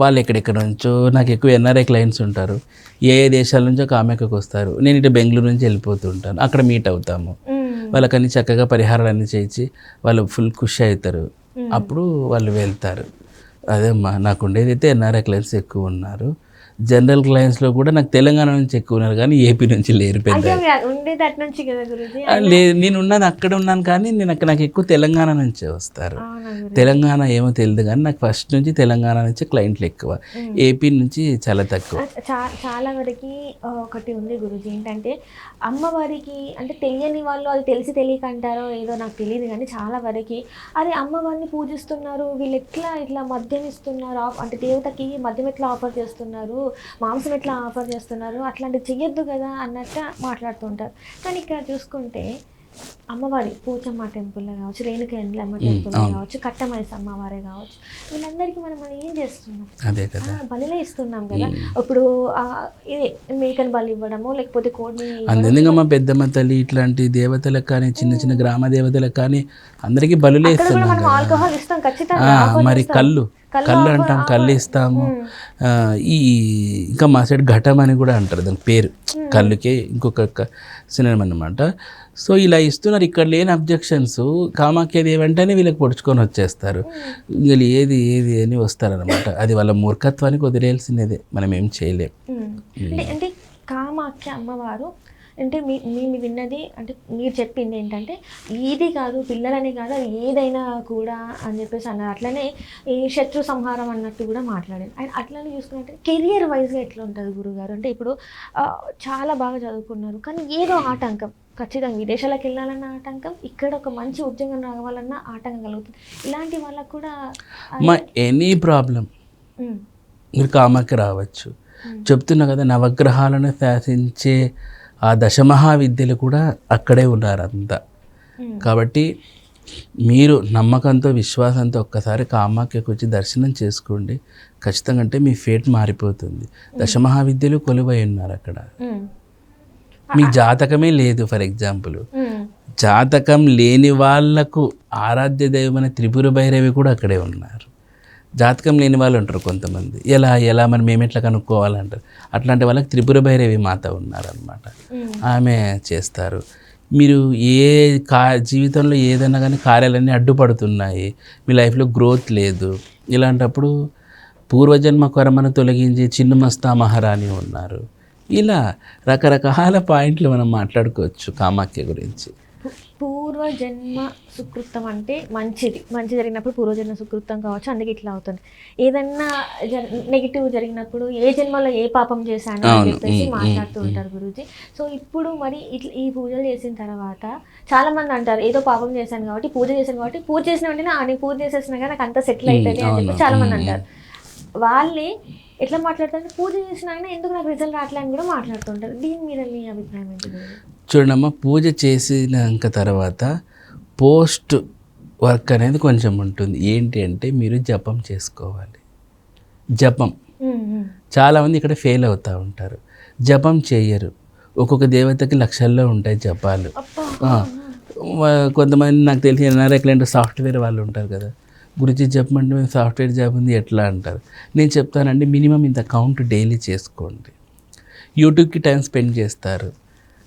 వాళ్ళు ఎక్కడెక్కడ నుంచో, నాకు ఎక్కువ ఎన్ఆర్ఐ క్లయింట్స్ ఉంటారు, ఏ దేశాల నుంచో కామాఖ్యకి వస్తారు. నేను ఇటు బెంగళూరు నుంచి వెళ్ళిపోతూ ఉంటాను, అక్కడ మీట్ అవుతాము. వాళ్ళకన్నీ చక్కగా పరిహారాలన్నీ చేయించి వాళ్ళు ఫుల్ ఖుషి అవుతారు, అప్పుడు వాళ్ళు వెళ్తారు. అదేమ్మా నాకు ఉండేది అయితే ఎన్ఆర్ఐ క్లయింట్స్ ఎక్కువ ఉన్నారు. జనరల్ క్లయింట్స్లో కూడా నాకు తెలంగాణ నుంచి ఎక్కువ ఉన్నారు, కానీ ఏపీ నుంచి లేరు. పెద్ద లేదు, నేను ఉన్నాను అక్కడ ఉన్నాను, కానీ నాకు ఎక్కువ తెలంగాణ నుంచే వస్తారు. తెలంగాణ ఏమో తెలియదు, కానీ నాకు ఫస్ట్ నుంచి తెలంగాణ నుంచి క్లయింట్లు ఎక్కువ, ఏపీ నుంచి చాలా తక్కువ. చాలా వరకు ఒకటి ఉంది గురూజీ, ఏంటంటే అమ్మవారికి అంటే తెలియని వాళ్ళు అది తెలిసి తెలియక అంటారో ఏదో నాకు తెలియదు, కానీ చాలా వరకు అదే అమ్మవారిని పూజిస్తున్నారు, వీళ్ళు ఇట్లా మద్యం ఇస్తున్నారు, అంటే దేవతకి మద్యం ఎట్లా ఆఫర్ చేస్తున్నారు, మాంసం ఎట్లా ఆఫర్ చేస్తున్నారు, అట్లాంటివి చెయ్యొద్దు కదా అన్నట్టు మాట్లాడుతుంటారు. కానీ ఇక్కడ చూసుకుంటే అమ్మవారి పోచమ్మ టెంపుల్లో కావచ్చు, రేణుక ఎల్లమ్మ టెంపుల్లో కావచ్చు, కట్టమైస అమ్మవారే కావచ్చు, వీళ్ళందరికీ మనం ఏం చేస్తున్నాం? అదే కదా, బలిలే ఇస్తున్నాం కదా. ఇప్పుడు ఇది మేకను బలి ఇవ్వడము, లేకపోతే కోడిని. అందుకమ్మా పెద్దమ్మ తల్లి ఇట్లాంటి దేవతలకు కానీ, చిన్న చిన్న గ్రామ దేవతలకు కానీ అందరికీ బలులే ఇస్తున్నాం. మనం ఆల్కహాల్ ఇస్తాం ఖచ్చితంగా, మరి కళ్ళు అంటాం, కళ్ళు ఇస్తాము. ఇంకా మా సైడ్ ఘటం అని కూడా అంటారు, దాని పేరు కళ్ళుకే ఇంకొక సినిమా అన్నమాట. సో ఇలా ఇస్తున్నారు, ఇక్కడ లేని అబ్జెక్షన్స్. కామాఖ్యది వెంటనే వీళ్ళకి పొడుచుకొని వచ్చేస్తారు, వీళ్ళు ఏది అని వస్తారనమాట. అది వాళ్ళ మూర్ఖత్వానికి వదిలేయాల్సినదే, మనం ఏం చేయలేం. అంటే కామాఖ్య అమ్మవారు అంటే మేము విన్నది, అంటే మీరు చెప్పింది ఏంటంటే ఇది కాదు, పిల్లలని కాదు, అది ఏదైనా కూడా అని చెప్పేసి అన్నారు. అట్లనే ఈ శత్రు సంహారం అన్నట్టు కూడా మాట్లాడారు. అండ్ అట్లనే చూసుకున్నట్టే కెరియర్ వైజ్గా ఎట్లా ఉంటుంది గురుగారు? అంటే ఇప్పుడు చాలా బాగా చదువుకున్నారు, కానీ ఏదో ఆటంకం, ఖచ్చితంగా విదేశాలకు వెళ్ళాలన్న ఆటంకం, ఇక్కడ ఒక మంచి ఉద్యోగం రావాలన్న ఆటంకం కలుగుతుంది. ఇలాంటి వాళ్ళకు కూడా ఎనీ ప్రాబ్లం మీరు కామాఖ్య రావచ్చు. చెప్తున్నా కదా, నవగ్రహాలను శాసించే ఆ దశమహావిద్యలు కూడా అక్కడే ఉన్నారు అంతా. కాబట్టి మీరు నమ్మకంతో విశ్వాసంతో ఒక్కసారి కామాఖ్యకు వచ్చి దర్శనం చేసుకోండి, ఖచ్చితంగా. అంటే మీ ఫేట్ మారిపోతుంది. దశమహావిద్యలు కొలువై ఉన్నారు అక్కడ. మీ జాతకమే లేదు, ఫర్ ఎగ్జాంపుల్ జాతకం లేని వాళ్లకు ఆరాధ్య దైవమైన త్రిపుర భైరవి కూడా అక్కడే ఉన్నారు. జాతకం లేని వాళ్ళు ఉంటారు కొంతమంది, ఎలా మరి మేము ఎట్లా కనుక్కోవాలంటారు. అట్లాంటి వాళ్ళకి త్రిపుర భైరవి మాత ఉన్నారనమాట, ఆమె చేస్తారు. మీరు జీవితంలో ఏదైనా కానీ కార్యాలన్నీ అడ్డుపడుతున్నాయి, మీ లైఫ్లో గ్రోత్ లేదు, ఇలాంటప్పుడు పూర్వజన్మ కర్మను తొలగించి చిన్నమస్తా మహారాణి ఉన్నారు. ఇలా రకరకాల పాయింట్లు మనం మాట్లాడుకోవచ్చు కామాఖ్య గురించి. పూర్వజన్మ సుకృతం అంటే మంచి జరిగినప్పుడు పూర్వజన్మ సుకృతం కావచ్చు, అందుకే ఇట్లా అవుతుంది. ఏదన్నా నెగిటివ్ జరిగినప్పుడు ఏ జన్మలో ఏ పాపం చేశాను అని చెప్పేసి మాట్లాడుతూ ఉంటారు గురూజీ. సో ఇప్పుడు మరి ఇట్లా ఈ పూజలు చేసిన తర్వాత చాలా మంది అంటారు, ఏదో పాపం చేశాను కాబట్టి పూజ చేశాను కాబట్టి, పూజ చేసిన వెంటనే నేను పూజ చేసేసినా కానీ నాకు అంత సెటిల్ అవుతుంది అని చెప్పి చాలా మంది అంటారు. వాళ్ళే ఎట్లా మాట్లాడతారు, పూజ చేసిన ఆయన ఎందుకు నాకు రిజల్ట్ రావట్లే అని కూడా మాట్లాడుతుంటారు. దీని మీద మీ అభిప్రాయం ఏంటి? చూడమ్మా, పూజ చేసినాక తర్వాత పోస్ట్ వర్క్ అనేది కొంచెం ఉంటుంది. ఏంటి అంటే మీరు జపం చేసుకోవాలి. జపం చాలామంది ఇక్కడ ఫెయిల్ అవుతూ ఉంటారు, జపం చేయరు. ఒక్కొక్క దేవతకి లక్షల్లో ఉంటాయి జపాలు. కొంతమంది నాకు తెలిసి ఎన్ఆర్ఐ సాఫ్ట్వేర్ వాళ్ళు ఉంటారు కదా, గురించి చెప్పమంటే మేము సాఫ్ట్వేర్ జాబ్ ఉంది ఎట్లా అంటారు. నేను చెప్తానండి, మినిమం ఇంత కౌంట్ డైలీ చేసుకోండి. యూట్యూబ్కి టైం స్పెండ్ చేస్తారు,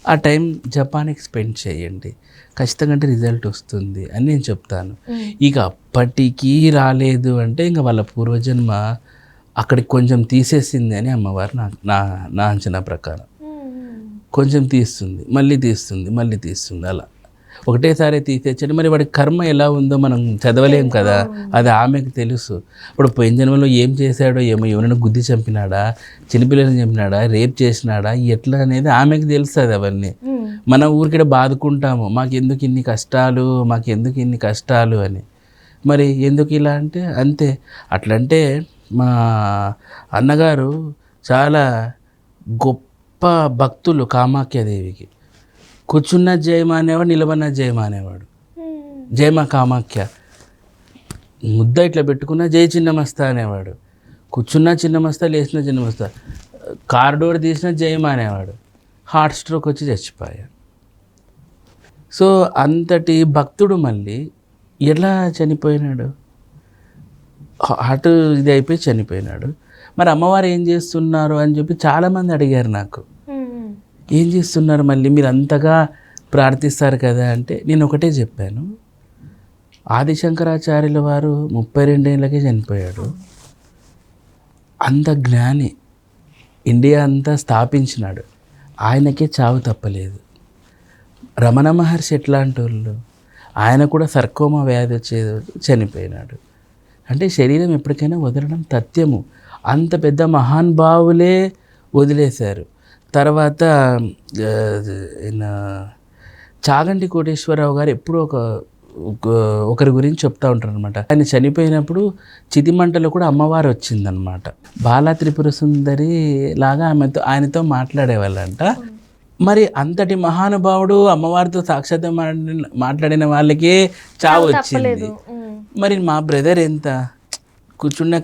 ఆ టైం జపానికి స్పెండ్ చేయండి, ఖచ్చితంగా రిజల్ట్ వస్తుంది అని నేను చెప్తాను. ఇక అప్పటికీ రాలేదు అంటే ఇంకా వాళ్ళ పూర్వజన్మ అక్కడికి కొంచెం తీసేసింది అని అమ్మవారు నా అంచనా ప్రకారం. కొంచెం తీస్తుంది, మళ్ళీ తీస్తుంది, మళ్ళీ తీస్తుంది, అలా ఒకటేసారి తీసేచ్చండి. మరి వాడి కర్మ ఎలా ఉందో మనం చదవలేం కదా, అది ఆమెకు తెలుసు. ఇప్పుడు పోయిన జన్మలో ఏం చేశాడో ఏమో, ఎవరైనా గుద్ది చంపినాడా, చిన్నపిల్లల్ని చంపినాడా, రేప్ చేసినాడా, ఎట్లా అనేది ఆమెకు తెలుస్తుంది. అవన్నీ మనం ఊరికే బాదుకుంటాము, మాకెందుకు ఇన్ని కష్టాలు, మాకెందుకు ఇన్ని కష్టాలు అని. మరి ఎందుకు ఇలా అంటే అంతే. అట్లంటే మా అన్నగారు చాలా గొప్ప భక్తులు కామాఖ్యాదేవికి. కూర్చున్న జయమా అనేవాడు, నిలబడిన జయమా అనేవాడు. జయమా కామాఖ్య ముద్ద ఇట్లా పెట్టుకున్న జయ చిన్నమస్తా అనేవాడు. కూర్చున్న చిన్నమస్తా, లేచిన చిన్నమస్తా. కారిడోర్ తీసిన జయమా అనేవాడు. హార్ట్ స్ట్రోక్ వచ్చి చచ్చిపోయాడు. సో అంతటి భక్తుడు మళ్ళీ ఎలా చనిపోయినాడు? హార్ట్ ఇది అయిపోయి చనిపోయినాడు. మరి అమ్మవారు ఏం చేస్తున్నారు అని చెప్పి చాలామంది అడిగారు నాకు. ఏం చేస్తున్నారు మళ్ళీ, మీరు అంతగా ప్రార్థిస్తారు కదా అంటే నేను ఒకటే చెప్పాను, ఆదిశంకరాచార్యుల వారు 32 ఏళ్ళకే చనిపోయాడు. అంత జ్ఞాని, ఇండియా అంతా స్థాపించినాడు, ఆయనకే చావు తప్పలేదు. రమణ మహర్షి ఎట్లాంటి వాళ్ళు, ఆయన కూడా సర్కోమా వ్యాధి వచ్చేది చనిపోయినాడు. అంటే శరీరం ఎప్పటికైనా వదలడం తథ్యము. అంత పెద్ద మహానుభావులే వదిలేశారు. తర్వాత చాగంటి కోటేశ్వరరావు గారు ఎప్పుడూ ఒకరి గురించి చెప్తూ ఉంటారు అనమాట. ఆయన చనిపోయినప్పుడు చితిమంటలో కూడా అమ్మవారు వచ్చిందనమాట. బాలా త్రిపుర సుందరి లాగా ఆయనతో మాట్లాడేవాళ్ళంట. మరి అంతటి మహానుభావుడు అమ్మవారితో సాక్షాత్ మాట్లాడిన వాళ్ళకే చావు వచ్చింది. మరి మా బ్రదర్ ఎంత కూర్చున్న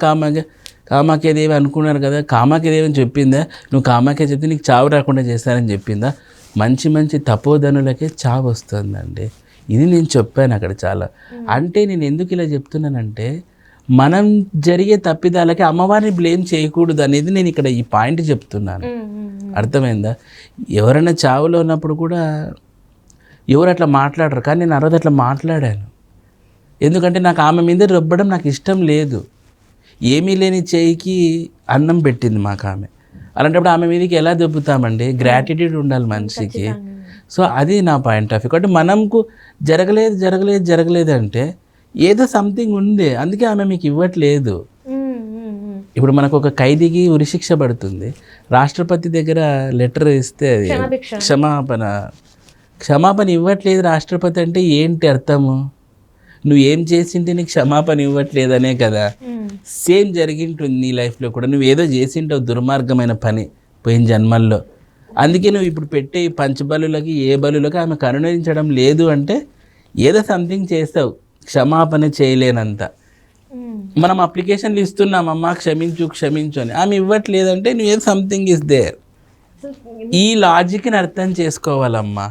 కామాఖ్యాదేవి అనుకున్నారు కదా, కామాఖ్యాదేవి అని చెప్పిందా, నువ్వు కామాఖ్య చెప్తే నీకు చావు రాకుండా చేస్తానని చెప్పిందా? మంచి మంచి తపోధనులకే చావు వస్తుందండి. ఇది నేను చెప్పాను అక్కడ చాలా. అంటే నేను ఎందుకు ఇలా చెప్తున్నానంటే, మనం జరిగే తప్పిదాలకి అమ్మవారిని బ్లేమ్ చేయకూడదు అనేది నేను ఇక్కడ ఈ పాయింట్ చెప్తున్నాను. అర్థమైందా? ఎవరైనా చావులో ఉన్నప్పుడు కూడా ఎవరు అట్లా మాట్లాడరు, కానీ నేను ఆ రోజు అట్లా మాట్లాడాను. ఎందుకంటే నాకు ఆమె మీద రుబ్బడం నాకు ఇష్టం లేదు. ఏమీ లేని చేయికి అన్నం పెట్టింది మాకు ఆమె. అలాంటప్పుడు ఆమె మీదకి ఎలా దొబ్బుతామండి? గ్రాటిట్యూడ్ ఉండాలి మనిషికి. సో అది నా పాయింట్ ఆఫ్ వ్యూ. కాబట్టి మనకు జరగలేదు అంటే ఏదో సంథింగ్ ఉంది, అందుకే ఆమె మీకు ఇవ్వట్లేదు. ఇప్పుడు మనకు ఒక ఖైదీకి ఉరిశిక్ష పడుతుంది, రాష్ట్రపతి దగ్గర లెటర్ ఇస్తే అది క్షమాపణ ఇవ్వట్లేదు రాష్ట్రపతి అంటే ఏంటి అర్థము? నువ్వు ఏం చేసింటే నీకు క్షమాపణ ఇవ్వట్లేదనే కదా. సేమ్ జరిగింటుంది నీ లైఫ్లో కూడా. నువ్వు ఏదో చేసింటావు దుర్మార్గమైన పని పోయిన జన్మల్లో, అందుకే నువ్వు ఇప్పుడు పెట్టే పంచబలులకి ఏ బలులకి ఆమె కరుణించడం లేదు అంటే ఏదో సంథింగ్ చేస్తావు, క్షమాపణ చేయలేనంత. మనం అప్లికేషన్లు ఇస్తున్నామమ్మా క్షమించు అని, ఆమె ఇవ్వట్లేదంటే నువ్వు ఏదో సంథింగ్ ఇస్ దేర్. ఈ లాజిక్ని అర్థం చేసుకోవాలమ్మా.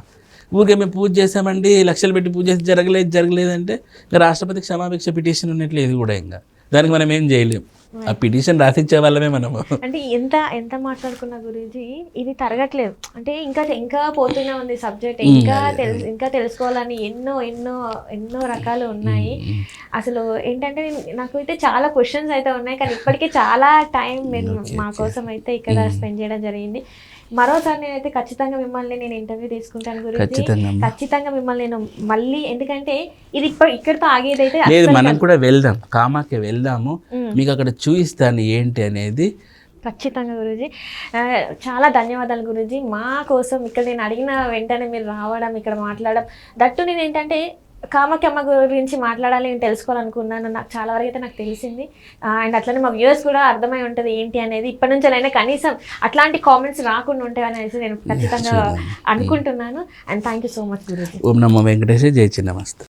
ఊరికే మేము పూజ చేసామండి, లక్షలు పెట్టి పూజ చేసి జరగలేదంటే ఇంకా రాష్ట్రపతి క్షమాభిక్ష పిటిషన్ ఉన్నట్లు ఇది కూడా. ఇంకా దానికి మనం ఏం చేయలేం, ఆ పిటిషన్ రాసిచ్చే వాళ్ళమే మనము. అంటే ఎంత మాట్లాడుకున్న గురించి ఇది తరగట్లేదు. అంటే ఇంకా పోతూనే ఉంది సబ్జెక్ట్. ఇంకా తెలుసుకోవాలని ఎన్నో రకాలు ఉన్నాయి. అసలు ఏంటంటే నాకు అయితే చాలా క్వశ్చన్స్ అయితే ఉన్నాయి, కానీ ఇప్పటికీ చాలా టైం మీరు మా కోసం అయితే ఇక్కడ స్పెండ్ చేయడం జరిగింది. మరోసారి నేనైతే ఖచ్చితంగా మిమ్మల్ని నేను ఇంటర్వ్యూ తీసుకుంటాను గురించి. ఖచ్చితంగా మిమ్మల్ని నేను మళ్ళీ, ఎందుకంటే ఇది ఇక్కడితో ఆగేది అయితే లేదు. మనం కూడా వెళ్దాం, కామాఖ్య వెళ్దాము, మీకు అక్కడ చూపిస్తాను ఏంటి అనేది. ఖచ్చితంగా గురూజీ. చాలా ధన్యవాదాలు గురూజీ. మా కోసం ఇక్కడ నేను అడిగిన వెంటనే మీరు రావడం, ఇక్కడ మాట్లాడడం. దట్టు నేను ఏంటంటే కామాఖ్యమ్మ గురించి మాట్లాడాలి, నేను తెలుసుకోవాలనుకున్నాను. నాకు చాలా వరకు అయితే నాకు తెలిసింది. అండ్ అట్లనే మా వ్యూవర్స్ కూడా అర్థమై ఉంటుంది ఏంటి అనేది. ఇప్పటి నుంచి అయినా కనీసం అట్లాంటి కామెంట్స్ రాకుండా ఉంటాయి అనేసి నేను ఖచ్చితంగా అనుకుంటున్నాను. And thank you so much guruji. ఓం నమో వెంకటేశ్వర, జై చిన్నమస్తు.